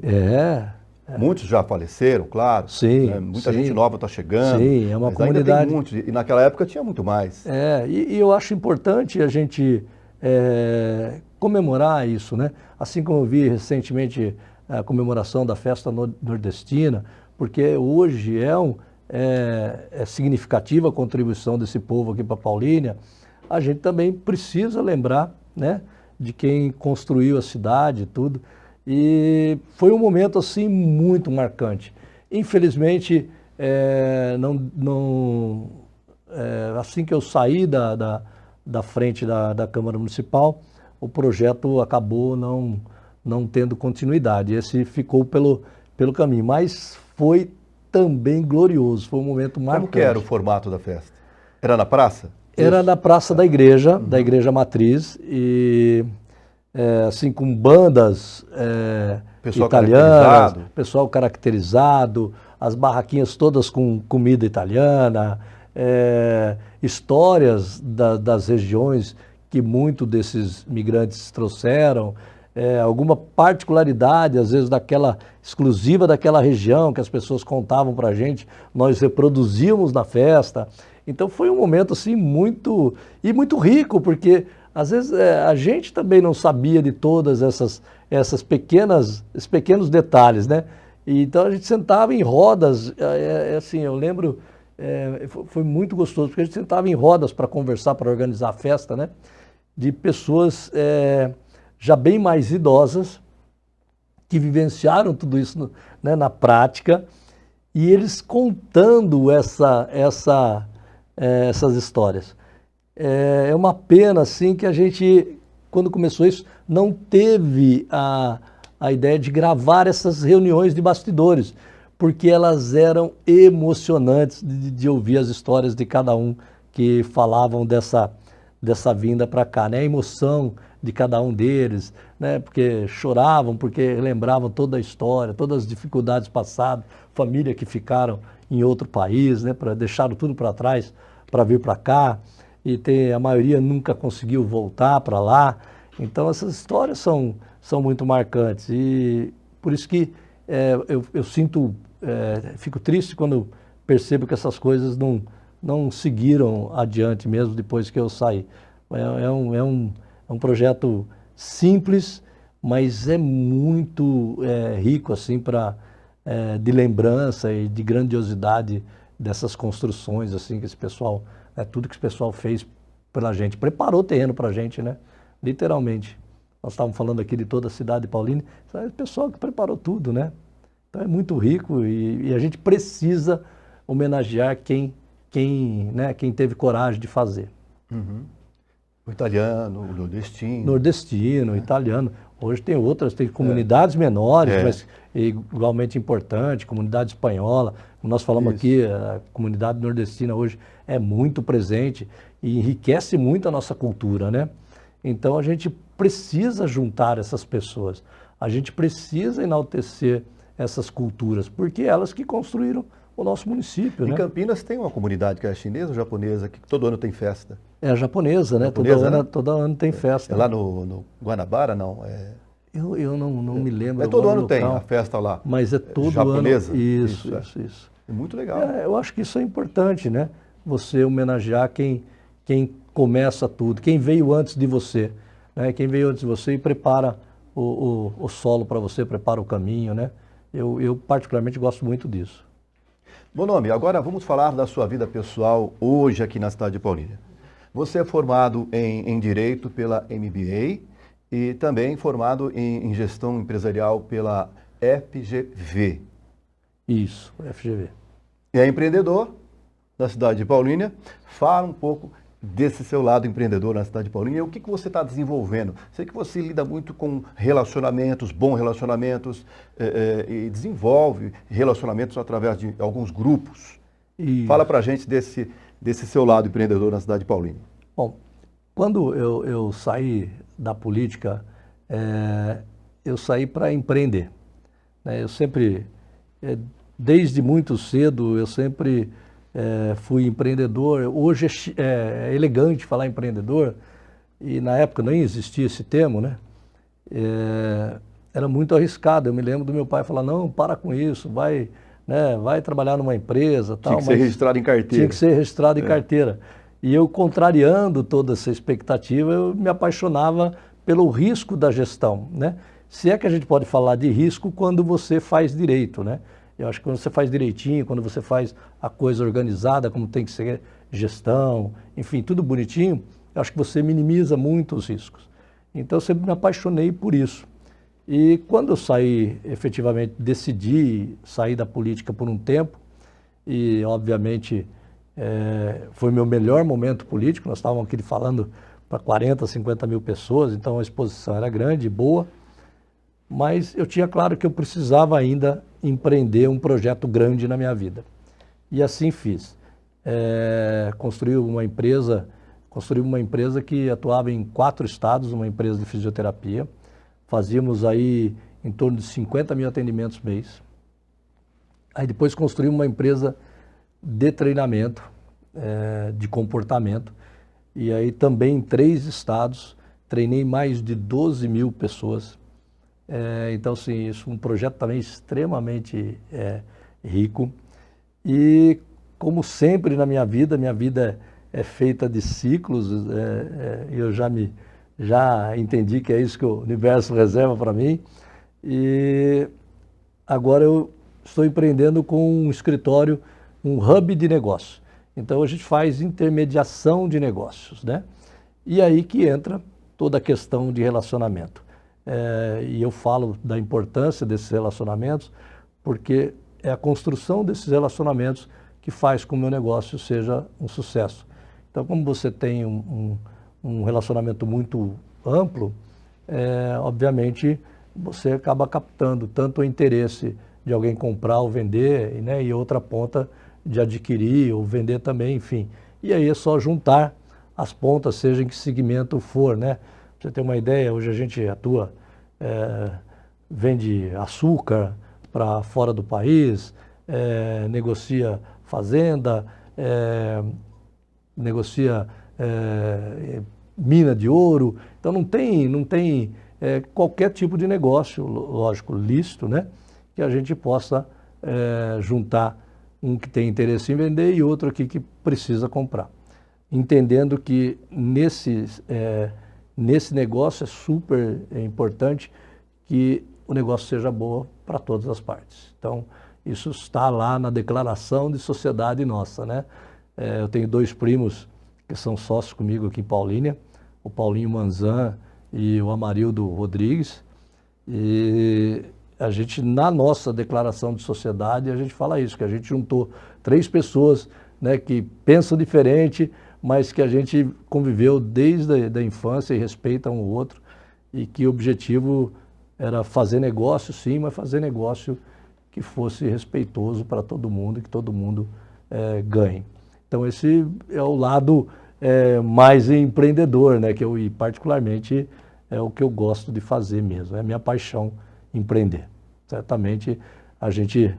Muitos já faleceram, claro. Sim. Muita gente nova está chegando. Sim, é uma mas comunidade. ainda tem muitos. E naquela época tinha muito mais. E eu acho importante a gente comemorar isso, né? Assim como eu vi recentemente a comemoração da festa nordestina, porque hoje é significativa a contribuição desse povo aqui para Paulínia, a gente também precisa lembrar, né, de quem construiu a cidade e tudo. E foi um momento assim muito marcante. Infelizmente, assim que eu saí da frente da Câmara Municipal, o projeto acabou não tendo continuidade. Esse ficou pelo caminho, mas foi também glorioso, foi um momento marcante. Como que era o formato da festa? Era na praça? Era na praça da igreja matriz, e assim, com bandas Pessoal italianas, caracterizado. pessoal caracterizado, as barraquinhas todas com comida italiana, histórias das regiões que muitos desses migrantes trouxeram, alguma particularidade, às vezes exclusiva daquela região, que as pessoas contavam para a gente, nós reproduzíamos na festa. Então foi um momento assim muito rico, porque às vezes a gente também não sabia de todas esses pequenos detalhes, né? E, então a gente sentava em rodas, assim, eu lembro, foi muito gostoso, porque a gente sentava em rodas para conversar, para organizar a festa, né? De pessoas já bem mais idosas, que vivenciaram tudo isso né, na prática, e eles contando essas histórias. É uma pena, assim, que a gente, quando começou isso, não teve a ideia de gravar essas reuniões de bastidores, porque elas eram emocionantes de ouvir as histórias de cada um que falavam dessa vinda para cá, né? A emoção de cada um deles, né? Porque choravam, porque lembravam toda a história, todas as dificuldades passadas, família que ficaram em outro país, né? Deixaram tudo para trás para vir para cá, e a maioria nunca conseguiu voltar para lá. Então essas histórias são muito marcantes, e por isso que eu sinto, fico triste quando percebo que essas coisas não seguiram adiante mesmo depois que eu saí. É um projeto simples, mas é muito rico assim de lembrança e de grandiosidade dessas construções assim que esse pessoal, tudo que esse pessoal fez pela gente, preparou o terreno para a gente, né? Literalmente. Nós estávamos falando aqui de toda a cidade de Paulínia, é o pessoal que preparou tudo, né? Então é muito rico, e a gente precisa homenagear quem teve coragem de fazer. Uhum. O italiano, o nordestino. Nordestino, italiano. Hoje tem comunidades menores, mas igualmente importantes, comunidade espanhola. Como nós falamos aqui, a comunidade nordestina hoje é muito presente e enriquece muito a nossa cultura, né? Então a gente precisa juntar essas pessoas, a gente precisa enaltecer essas culturas, porque elas que construíram o nosso município, né? Em Campinas tem uma comunidade que é chinesa ou japonesa, que todo ano tem festa. É a japonesa, né? Japonesa, todo ano tem festa. É lá no Guanabara, não? Eu não me lembro. É todo ano tem a festa lá. Mas é todo japonesa. ano. Isso. É muito legal. Eu acho que isso é importante, né? Você homenagear quem começa tudo, quem veio antes de você, né? Quem veio antes de você e prepara o solo para você, prepara o caminho, né? Eu particularmente gosto muito disso. Bonomi, agora vamos falar da sua vida pessoal hoje aqui na cidade de Paulínia. Você é formado em Direito pela MBA e também formado em Gestão Empresarial pela FGV. Isso, FGV. E é empreendedor da cidade de Paulínia. Fala um pouco desse seu lado empreendedor na cidade de Paulínia. O que você está desenvolvendo? Sei que você lida muito com relacionamentos, bons relacionamentos, e desenvolve relacionamentos através de alguns grupos. Isso. Fala pra gente desse seu lado empreendedor na cidade de Paulínia. Bom, quando eu saí da política, eu saí para empreender, né? Eu sempre, desde muito cedo, eu sempre fui empreendedor. Hoje é elegante falar empreendedor, e na época nem existia esse termo, né? Era muito arriscado. Eu me lembro do meu pai falar, não, para com isso, vai trabalhar numa empresa, tal. Tinha que ser registrado em carteira. Tinha que ser registrado em carteira. E eu, contrariando toda essa expectativa, eu me apaixonava pelo risco da gestão, né? Se é que a gente pode falar de risco quando você faz direito, né? Eu acho que quando você faz direitinho, quando você faz a coisa organizada, como tem que ser gestão, enfim, tudo bonitinho, eu acho que você minimiza muito os riscos. Então eu sempre me apaixonei por isso. E quando eu saí, efetivamente, decidi sair da política por um tempo, e obviamente Foi meu melhor momento político, nós estávamos aqui falando para 40, 50 mil pessoas, então a exposição era grande, boa, mas eu tinha claro que eu precisava ainda empreender um projeto grande na minha vida. E assim fiz. Construí uma empresa que atuava em 4 estados, uma empresa de fisioterapia. Fazíamos aí em torno de 50 mil atendimentos mês. Aí depois construí uma empresa de treinamento, de comportamento. E aí também em 3 estados, treinei mais de 12 mil pessoas. Então, assim, isso é um projeto também extremamente rico. E como sempre na minha vida é feita de ciclos. Eu já entendi que é isso que o universo reserva para mim. E agora eu estou empreendendo com um escritório, um hub de negócio. Então a gente faz intermediação de negócios, né? E aí que entra toda a questão de relacionamento. E eu falo da importância desses relacionamentos porque é a construção desses relacionamentos que faz com que o meu negócio seja um sucesso. Então, como você tem um relacionamento muito amplo, obviamente você acaba captando tanto o interesse de alguém comprar ou vender, né, e outra ponta de adquirir ou vender também, enfim. E aí é só juntar as pontas, seja em que segmento for, né? Pra você ter uma ideia, hoje a gente atua, vende açúcar para fora do país, negocia fazenda, negocia mina de ouro. Então não tem qualquer tipo de negócio, lógico, lícito, né? Que a gente possa juntar um que tem interesse em vender e outro aqui que precisa comprar. Entendendo que nesse negócio é super importante que o negócio seja bom para todas as partes. Então, isso está lá na declaração de sociedade nossa, né? Eu tenho 2 primos que são sócios comigo aqui em Paulínia, o Paulinho Manzan e o Amarildo Rodrigues. E a gente, na nossa declaração de sociedade, a gente fala isso, que a gente juntou 3 pessoas, né, que pensam diferente, mas que a gente conviveu desde a infância e respeita um o outro, e que o objetivo era fazer negócio, sim, mas fazer negócio que fosse respeitoso para todo mundo e que todo mundo ganhe. Então esse é o lado mais empreendedor, né, que eu, e particularmente é o que eu gosto de fazer mesmo, é a minha paixão empreender. Certamente a gente,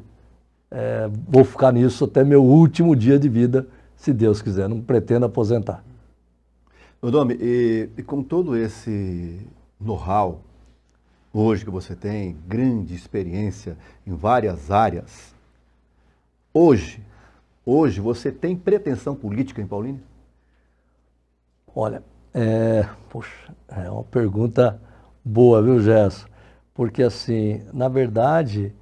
vou ficar nisso até meu último dia de vida, se Deus quiser, não pretendo aposentar. Meu nome, e com todo esse know-how, hoje que você tem, grande experiência em várias áreas, hoje você tem pretensão política em Paulínia? Olha, poxa, é uma pergunta boa, viu, Gerson? Porque assim, na verdade,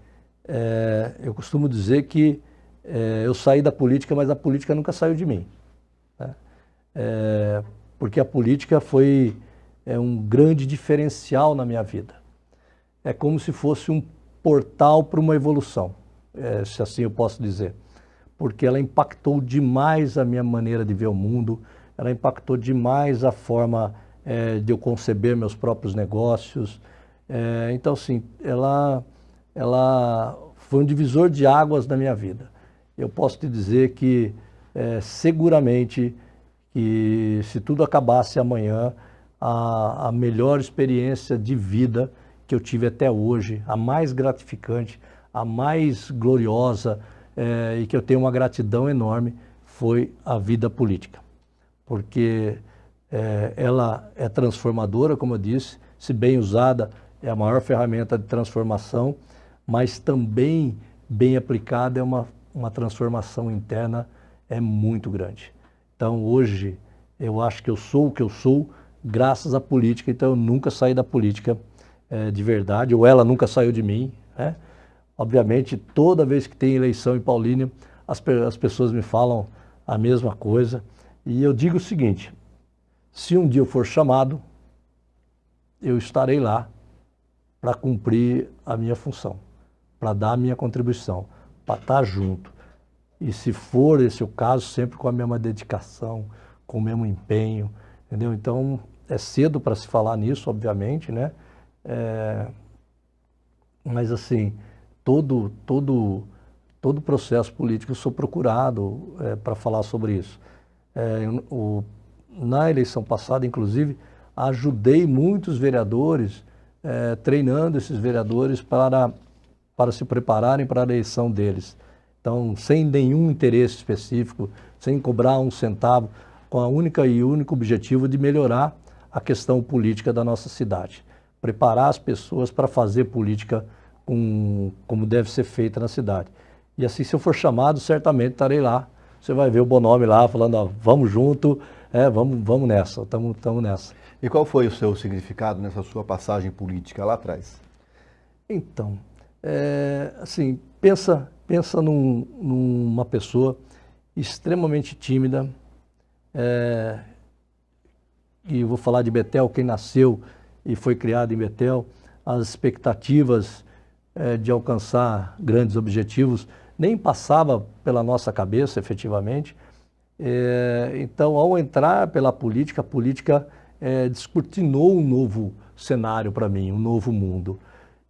eu costumo dizer que eu saí da política, mas a política nunca saiu de mim, né? Porque a política foi um grande diferencial na minha vida. É como se fosse um portal para uma evolução, se assim eu posso dizer. Porque ela impactou demais a minha maneira de ver o mundo, ela impactou demais a forma de eu conceber meus próprios negócios. Então, assim, ela foi um divisor de águas na minha vida. Eu posso te dizer que seguramente que se tudo acabasse amanhã, a melhor experiência de vida que eu tive até hoje, a mais gratificante, a mais gloriosa, e que eu tenho uma gratidão enorme, foi a vida política. Porque ela é transformadora, como eu disse, se bem usada, é a maior ferramenta de transformação, mas também bem aplicada é uma transformação interna muito grande. Então hoje eu acho que eu sou o que eu sou graças à política, então eu nunca saí da política de verdade, ou ela nunca saiu de mim, né? Obviamente, toda vez que tem eleição em Paulínia, as pessoas me falam a mesma coisa, e eu digo o seguinte: se um dia eu for chamado, eu estarei lá para cumprir a minha função, para dar a minha contribuição, para estar junto. e se for esse o caso, sempre com a mesma dedicação, com o mesmo empenho, entendeu? Então, é cedo para se falar nisso, obviamente, né? Mas, assim, todo processo político eu sou procurado para falar sobre isso. Na eleição passada, inclusive, ajudei muitos vereadores, treinando esses vereadores para se prepararem para a eleição deles. Então, sem nenhum interesse específico, sem cobrar um centavo, com a única e único objetivo de melhorar a questão política da nossa cidade. Preparar as pessoas para fazer política como deve ser feita na cidade. E assim, se eu for chamado, certamente estarei lá. Você vai ver o Bonomi lá falando, ó, vamos junto, vamos nessa, estamos nessa. E qual foi o seu significado nessa sua passagem política lá atrás? Então, assim, pensa numa pessoa extremamente tímida, e eu vou falar de Betel, quem nasceu e foi criado em Betel, as expectativas de alcançar grandes objetivos nem passava pela nossa cabeça, efetivamente. Então, ao entrar pela política, a política descortinou um novo cenário para mim, um novo mundo.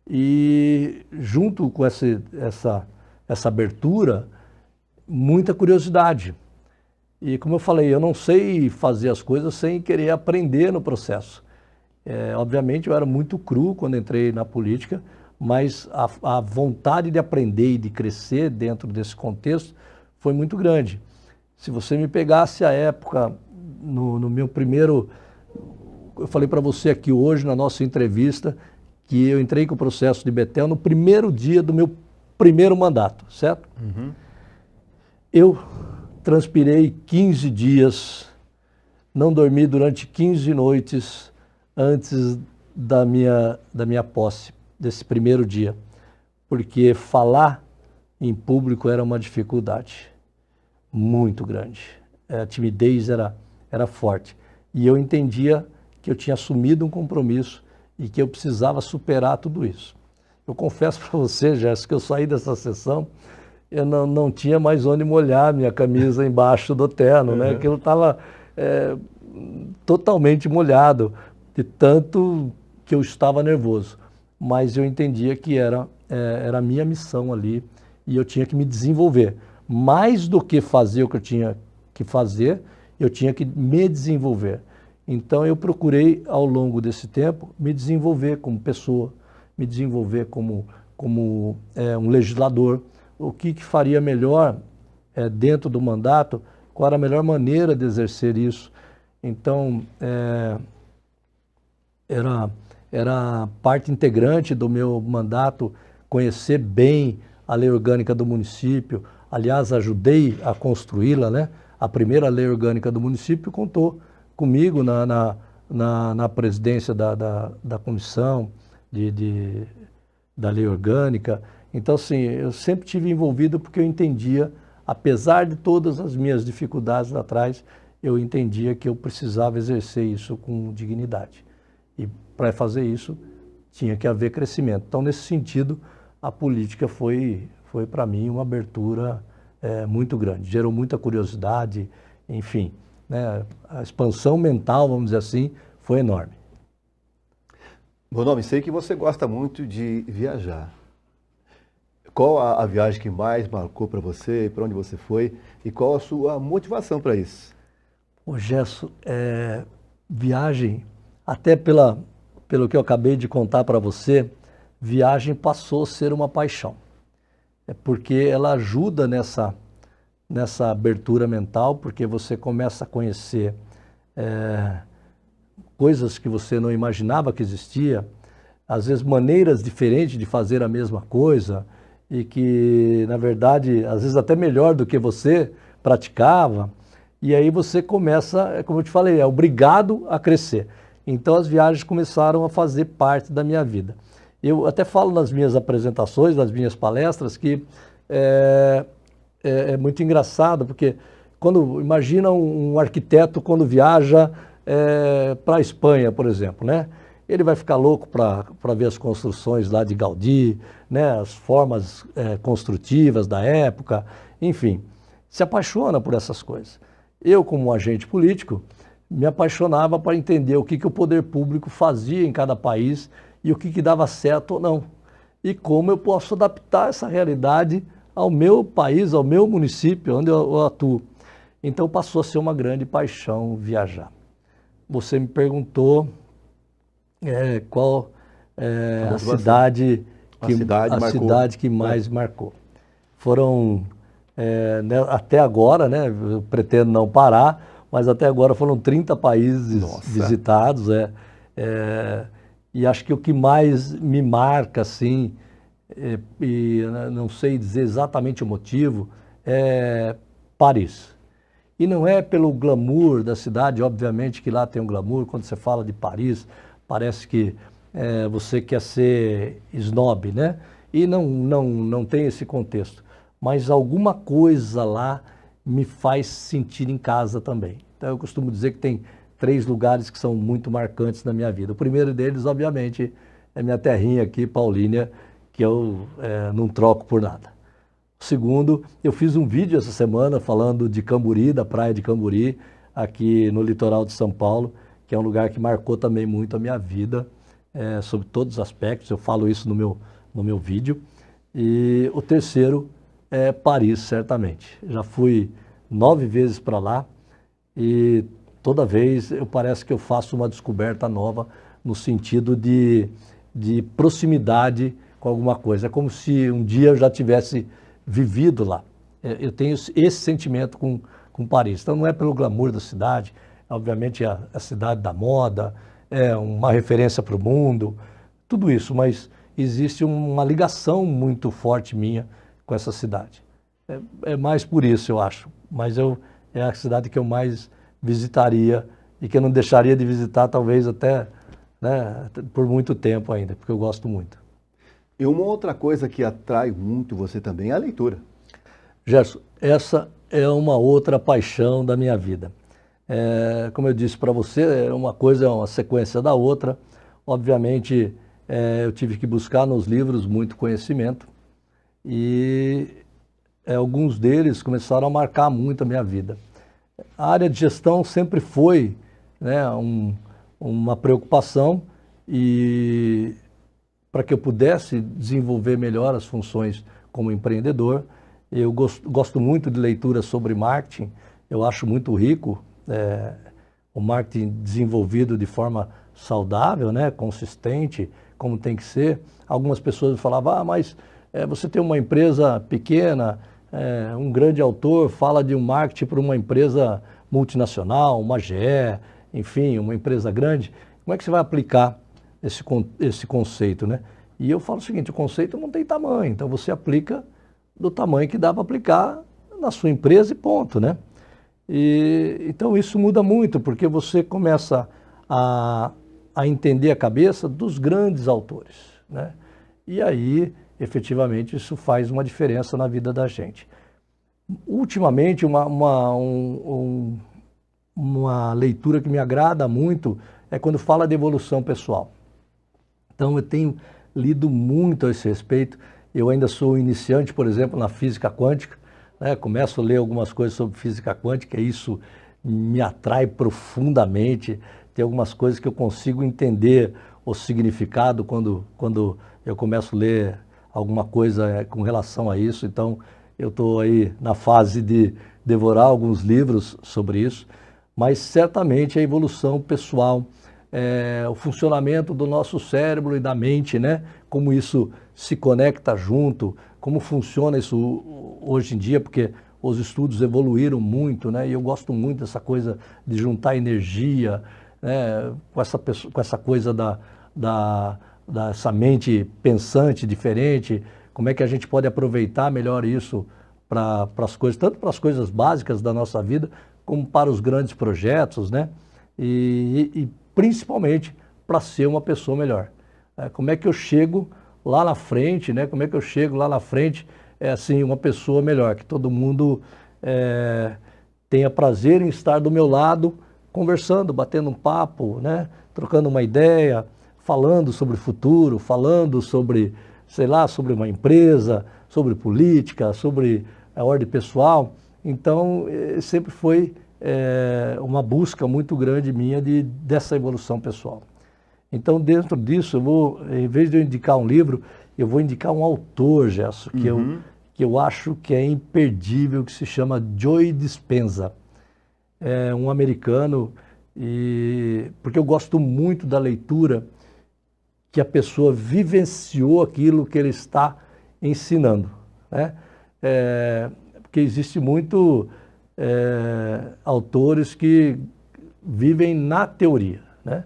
E junto com essa abertura, muita curiosidade. E como eu falei, eu não sei fazer as coisas sem querer aprender no processo. Obviamente eu era muito cru quando entrei na política, mas a vontade de aprender e de crescer dentro desse contexto foi muito grande. Se você me pegasse a época, no meu primeiro... Eu falei para você aqui hoje, na nossa entrevista, que eu entrei com o processo de Betel no primeiro dia do meu primeiro mandato, certo? Uhum. Eu transpirei 15 dias, não dormi durante 15 noites antes da minha posse, desse primeiro dia, porque falar em público era uma dificuldade muito grande. A timidez era forte. E eu entendia que eu tinha assumido um compromisso e que eu precisava superar tudo isso. Eu confesso para você, Jéssica, que eu saí dessa sessão, eu não tinha mais onde molhar minha camisa embaixo do terno, né? Aquilo estava totalmente molhado, de tanto que eu estava nervoso. Mas eu entendia que era a minha missão ali e eu tinha que me desenvolver. Mais do que fazer o que eu tinha que fazer, eu tinha que me desenvolver. Então eu procurei, ao longo desse tempo, me desenvolver como pessoa, me desenvolver como um legislador, o que faria melhor dentro do mandato, qual era a melhor maneira de exercer isso. Então, era parte integrante do meu mandato conhecer bem a lei orgânica do município. Aliás, ajudei a construí-la, né? A primeira lei orgânica do município contou comigo na presidência da comissão da lei orgânica. Então, assim, eu sempre tive envolvido porque eu entendia, apesar de todas as minhas dificuldades lá atrás, eu entendia que eu precisava exercer isso com dignidade. E para fazer isso, tinha que haver crescimento. Então, nesse sentido, a política foi para mim uma abertura muito grande. Gerou muita curiosidade, enfim, né? A expansão mental, vamos dizer assim, foi enorme. Bonomi, sei que você gosta muito de viajar. Qual a viagem que mais marcou para você, para onde você foi e qual a sua motivação para isso? Ô Gerson, viagem, até pelo que eu acabei de contar para você, viagem passou a ser uma paixão. Porque ela ajuda nessa abertura mental, porque você começa a conhecer coisas que você não imaginava que existia, às vezes maneiras diferentes de fazer a mesma coisa e que, na verdade, às vezes até melhor do que você praticava. E aí você começa, como eu te falei, é obrigado a crescer. Então as viagens começaram a fazer parte da minha vida. Eu até falo nas minhas apresentações, nas minhas palestras, que é muito engraçado, porque imagina um arquiteto quando viaja para a Espanha, por exemplo, né? Ele vai ficar louco para ver as construções lá de Gaudí, né? As formas construtivas da época, enfim. se apaixona por essas coisas. Eu, como agente político, me apaixonava para entender o que o poder público fazia em cada país e o que dava certo ou não. E como eu posso adaptar essa realidade ao meu país, ao meu município, onde eu atuo. Então passou a ser uma grande paixão viajar. Você me perguntou qual a cidade que mais marcou. Foram, até agora, né, eu pretendo não parar, mas até agora foram 30 países visitados. E acho que o que mais me marca, assim, e não sei dizer exatamente o motivo, é Paris. E não é pelo glamour da cidade, obviamente que lá tem um glamour. Quando você fala de Paris, parece que você quer ser snob, né? E não tem esse contexto. Mas alguma coisa lá me faz sentir em casa também. Então eu costumo dizer que tem 3 lugares que são muito marcantes na minha vida. O primeiro deles, obviamente, é minha terrinha aqui, Paulínia, que eu não troco por nada. O segundo, eu fiz um vídeo essa semana falando de Camburi, da praia de Camburi, aqui no litoral de São Paulo, que é um lugar que marcou também muito a minha vida, sobre todos os aspectos. Eu falo isso no meu vídeo. E o terceiro é Paris, certamente. Já fui 9 vezes para lá e toda vez parece que eu faço uma descoberta nova no sentido de proximidade com alguma coisa. É como se um dia eu já tivesse vivido lá. Eu tenho esse sentimento com Paris. Então não é pelo glamour da cidade, obviamente a cidade da moda, é uma referência para o mundo, tudo isso, mas existe uma ligação muito forte minha com essa cidade. É mais por isso, eu acho. Mas é a cidade que eu mais visitaria e que eu não deixaria de visitar, talvez até, né, por muito tempo ainda, porque eu gosto muito. E uma outra coisa que atrai muito você também é a leitura. Gerson, essa é uma outra paixão da minha vida. Como eu disse para você, uma coisa é uma sequência da outra. Obviamente, eu tive que buscar nos livros muito conhecimento e alguns deles começaram a marcar muito a minha vida. A área de gestão sempre foi, né, uma preocupação, e para que eu pudesse desenvolver melhor as funções como empreendedor, eu gosto muito de leitura sobre marketing. Eu acho muito rico o marketing desenvolvido de forma saudável, né, consistente, como tem que ser. Algumas pessoas falavam, mas você tem uma empresa pequena, um grande autor fala de um marketing para uma empresa multinacional, uma GE, enfim, uma empresa grande. Como é que você vai aplicar esse conceito, né? E eu falo o seguinte, o conceito não tem tamanho, então você aplica do tamanho que dá para aplicar na sua empresa e ponto, né? Então isso muda muito, porque você começa a entender a cabeça dos grandes autores, né? E aí, efetivamente, isso faz uma diferença na vida da gente. Ultimamente, uma leitura que me agrada muito é quando fala de evolução pessoal. Então, eu tenho lido muito a esse respeito. Eu ainda sou iniciante, por exemplo, na física quântica, né? Começo a ler algumas coisas sobre física quântica e isso me atrai profundamente. Tem algumas coisas que eu consigo entender o significado quando eu começo a ler alguma coisa com relação a isso. Então, eu estou aí na fase de devorar alguns livros sobre isso, mas certamente a evolução pessoal, o funcionamento do nosso cérebro e da mente, né? Como isso se conecta junto, como funciona isso hoje em dia, porque os estudos evoluíram muito, né? E eu gosto muito dessa coisa de juntar energia, né? Com essa coisa dessa mente pensante diferente, como é que a gente pode aproveitar melhor isso para as coisas, tanto para as coisas básicas da nossa vida, como para os grandes projetos, né? E principalmente para ser uma pessoa melhor. Como é que eu chego lá na frente, né? Como é que eu chego lá na frente, assim, uma pessoa melhor, que todo mundo tenha prazer em estar do meu lado, conversando, batendo um papo, né? Trocando uma ideia, falando sobre o futuro, falando sobre, sei lá, sobre uma empresa, sobre política, sobre a ordem pessoal. Então, sempre foi uma busca muito grande minha dessa evolução pessoal. Então, dentro disso, eu vou, em vez de eu indicar um livro, eu vou indicar um autor, Gerson, que eu acho que é imperdível, que se chama Joe Dispenza. É um americano, porque eu gosto muito da leitura que a pessoa vivenciou aquilo que ele está ensinando, né? Porque existe muito autores que vivem na teoria, né?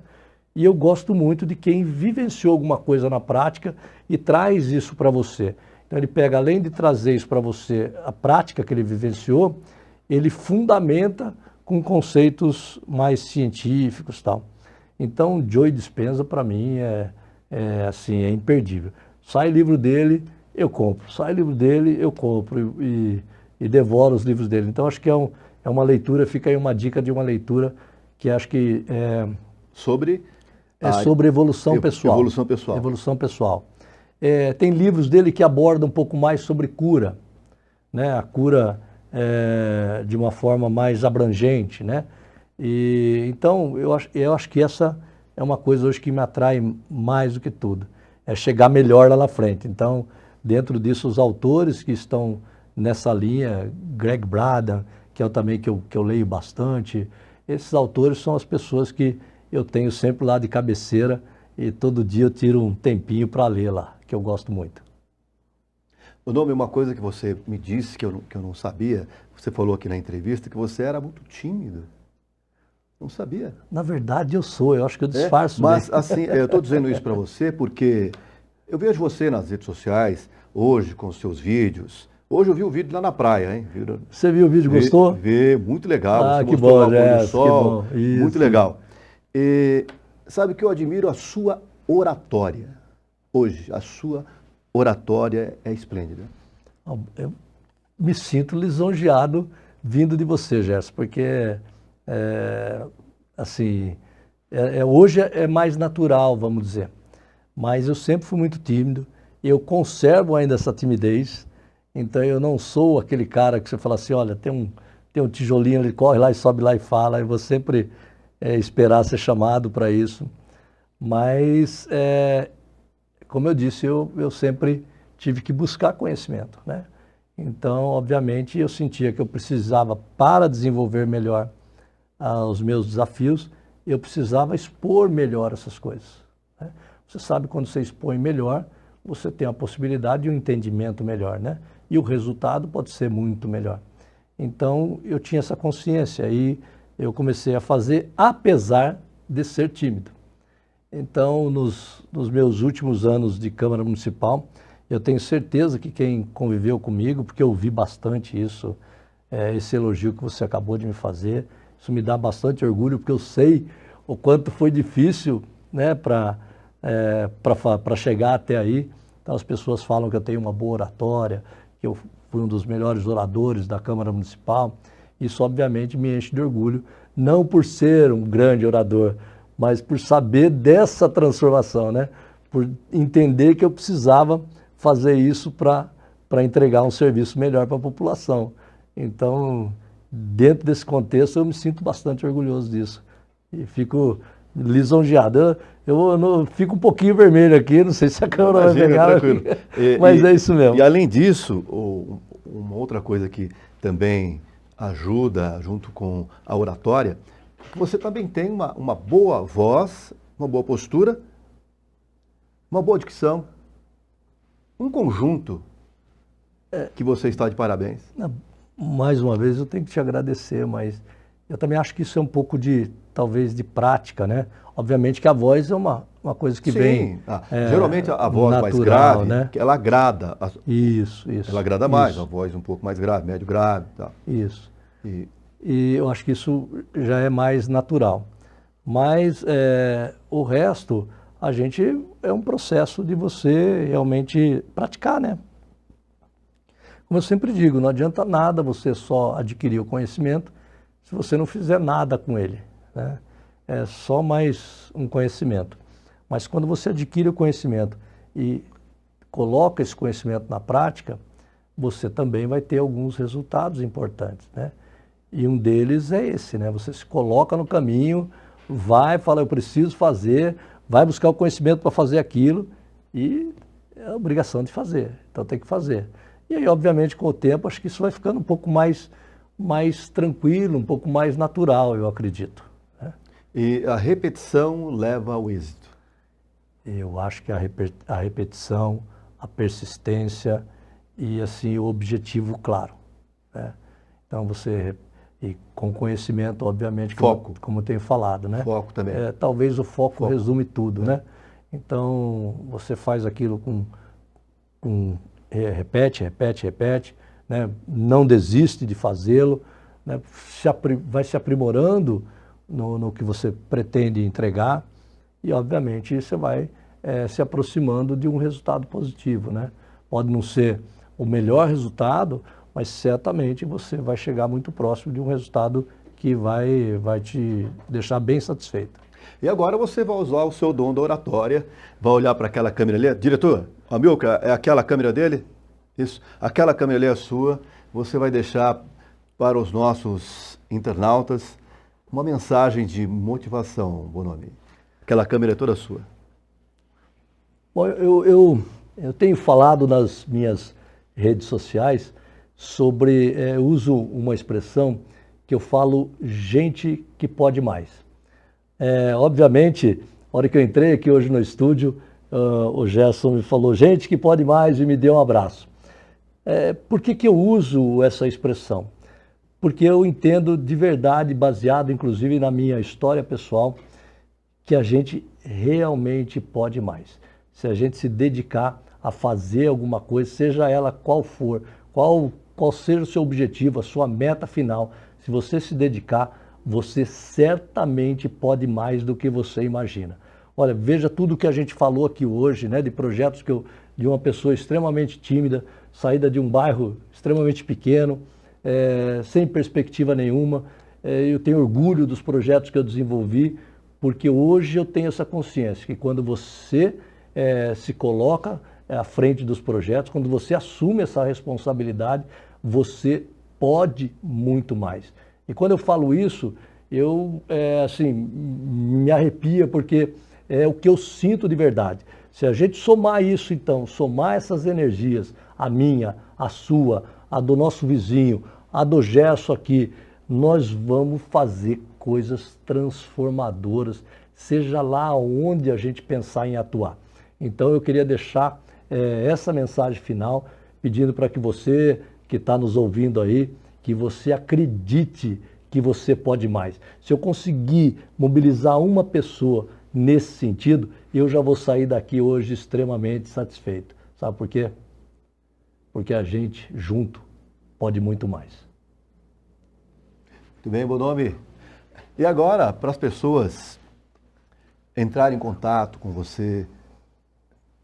E eu gosto muito de quem vivenciou alguma coisa na prática e traz isso para você. Então ele pega, além de trazer isso para você, a prática que ele vivenciou, ele fundamenta com conceitos mais científicos e tal. Então, Joe Dispenza, para mim, assim, é imperdível. Sai livro dele, eu compro. Sai livro dele, eu compro e devoro os livros dele. Então, acho que é uma leitura, fica aí uma dica de uma leitura que acho que Sobre evolução pessoal. Evolução pessoal. Evolução pessoal. Tem livros dele que abordam um pouco mais sobre cura, né? A cura de uma forma mais abrangente, né? Então, eu acho que essa é uma coisa hoje que me atrai mais do que tudo. É chegar melhor lá na frente. Então, dentro disso, os autores que estão nessa linha, Greg Braden, que é também que eu leio bastante, esses autores são as pessoas que eu tenho sempre lá de cabeceira e todo dia eu tiro um tempinho para ler lá, que eu gosto muito. O nome é uma coisa que você me disse que eu não sabia. Você falou aqui na entrevista que você era muito tímido. Não sabia. Na verdade eu sou, eu acho que eu disfarço. Mas assim, eu estou dizendo isso para você porque eu vejo você nas redes sociais, hoje com os seus vídeos. Hoje eu vi o vídeo lá na praia, hein? Você viu o vídeo, gostou? Vi, muito legal. Ah, você que mostrou bom, lá o pôr do que sol, bom. Isso. Muito legal. E sabe que eu admiro a sua oratória. Hoje, a sua oratória é esplêndida. Eu me sinto lisonjeado vindo de você, Gerson, porque assim, hoje é mais natural, vamos dizer. Mas eu sempre fui muito tímido, eu conservo ainda essa timidez, então eu não sou aquele cara que você fala assim, olha, tem um tijolinho, ele corre lá e sobe lá e fala, eu vou sempre esperar ser chamado para isso. Mas, como eu disse, eu sempre tive que buscar conhecimento, né? Então, obviamente, eu sentia que eu precisava, para desenvolver melhor os meus desafios, eu precisava expor melhor essas coisas, né? Você sabe, quando você expõe melhor, você tem a possibilidade de um entendimento melhor, né? E o resultado pode ser muito melhor. Então, eu tinha essa consciência e eu comecei a fazer, apesar de ser tímido. Então, nos meus últimos anos de Câmara Municipal, eu tenho certeza que quem conviveu comigo, porque eu vi bastante isso, esse elogio que você acabou de me fazer, isso me dá bastante orgulho, porque eu sei o quanto foi difícil, né, para chegar até aí. Então, as pessoas falam que eu tenho uma boa oratória, que eu fui um dos melhores oradores da Câmara Municipal. Isso, obviamente, me enche de orgulho, não por ser um grande orador, mas por saber dessa transformação, né? Por entender que eu precisava fazer isso para entregar um serviço melhor para a população. Então, dentro desse contexto, eu me sinto bastante orgulhoso disso. E fico lisonjeado. Eu fico um pouquinho vermelho aqui, não sei se a câmera vai pegar, mas é isso mesmo. E além disso, uma outra coisa que também ajuda, junto com a oratória, que você também tem uma boa voz, uma boa postura, uma boa dicção, um conjunto que você está de parabéns. Mais uma vez, eu tenho que te agradecer, mas eu também acho que isso é um pouco talvez de prática, né? Obviamente que a voz é uma coisa que vem geralmente a voz natural, mais grave, né? Ela agrada. Isso. Ela agrada mais, a voz um pouco mais grave, médio grave e tal. Isso. E eu acho que isso já é mais natural. Mas o resto, a gente é um processo de você realmente praticar, né? Como eu sempre digo, não adianta nada você só adquirir o conhecimento se você não fizer nada com ele, né? É só mais um conhecimento. Mas quando você adquire o conhecimento e coloca esse conhecimento na prática, você também vai ter alguns resultados importantes, né? E um deles é esse, né? Você se coloca no caminho, vai falar, eu preciso fazer, vai buscar o conhecimento para fazer aquilo e é a obrigação de fazer, então tem que fazer. E aí, obviamente, com o tempo, acho que isso vai ficando um pouco mais tranquilo, um pouco mais natural, eu acredito, né? E a repetição leva ao êxito. Eu acho que a repetição, a persistência e assim o objetivo claro, né? Então e com conhecimento, obviamente, Foco. como tenho falado, né? Foco também. Talvez o foco resume tudo, né? Então você faz aquilo repete, né? Não desiste de fazê-lo, né? Vai se aprimorando no que você pretende entregar e, obviamente, você vai se aproximando de um resultado positivo, né? Pode não ser o melhor resultado, mas certamente você vai chegar muito próximo de um resultado que vai te deixar bem satisfeito. E agora você vai usar o seu dom da oratória, vai olhar para aquela câmera ali. Diretor, Amilcar, é aquela câmera dele? Isso. Aquela câmera ali é sua. Você vai deixar para os nossos internautas uma mensagem de motivação, Bonomi. Aquela câmera é toda sua. Bom, eu tenho falado nas minhas redes sociais sobre, uso uma expressão que eu falo, gente que pode mais. Obviamente, na hora que eu entrei aqui hoje no estúdio, o Gerson me falou, gente que pode mais, e me deu um abraço. Por que eu uso essa expressão? Porque eu entendo de verdade, baseado inclusive na minha história pessoal, que a gente realmente pode mais. Se a gente se dedicar a fazer alguma coisa, seja ela qual for, qual seja o seu objetivo, a sua meta final, se você se dedicar, você certamente pode mais do que você imagina. Olha, veja tudo que a gente falou aqui hoje, né, de projetos de uma pessoa extremamente tímida, saída de um bairro extremamente pequeno, sem perspectiva nenhuma. Eu tenho orgulho dos projetos que eu desenvolvi, porque hoje eu tenho essa consciência que quando você se coloca à frente dos projetos, quando você assume essa responsabilidade, você pode muito mais. E quando eu falo isso, eu assim, me arrepia, porque é o que eu sinto de verdade. Se a gente somar isso, então, somar essas energias, a minha, a sua, a do nosso vizinho, a do Gerson aqui, nós vamos fazer coisas transformadoras, seja lá onde a gente pensar em atuar. Então eu queria deixar essa mensagem final, pedindo para que você que está nos ouvindo aí, que você acredite que você pode mais. Se eu conseguir mobilizar uma pessoa nesse sentido, eu já vou sair daqui hoje extremamente satisfeito. Sabe por quê? Porque a gente, junto, pode muito mais. Muito bem, Bonomi. E agora, para as pessoas entrarem em contato com você,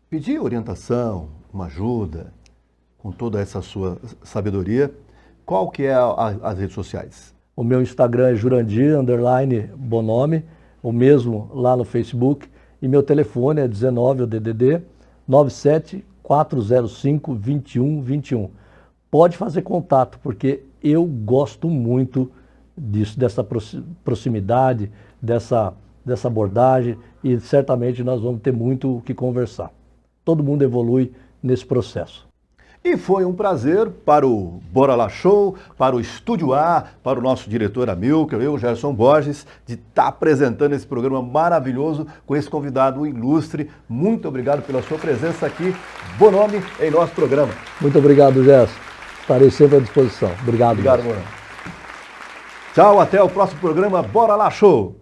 pedir orientação, uma ajuda, com toda essa sua sabedoria, qual que é as redes sociais? O meu Instagram é Jurandir_Bonomi, o mesmo lá no Facebook, e meu telefone é 19, o DDD, 97-405-2121. Pode fazer contato, porque eu gosto muito disso, dessa proximidade, dessa abordagem, e certamente nós vamos ter muito o que conversar. Todo mundo evolui nesse processo. E foi um prazer para o Bora Lá Show, para o Estúdio A, para o nosso diretor Amilcar, eu, Gerson Borges, de estar apresentando esse programa maravilhoso com esse convidado ilustre. Muito obrigado pela sua presença aqui, Bonomi, em nosso programa. Muito obrigado, Gerson. Estarei sempre à disposição. Obrigado. Obrigado, Bonomi. Tchau, até o próximo programa Bora Lá Show.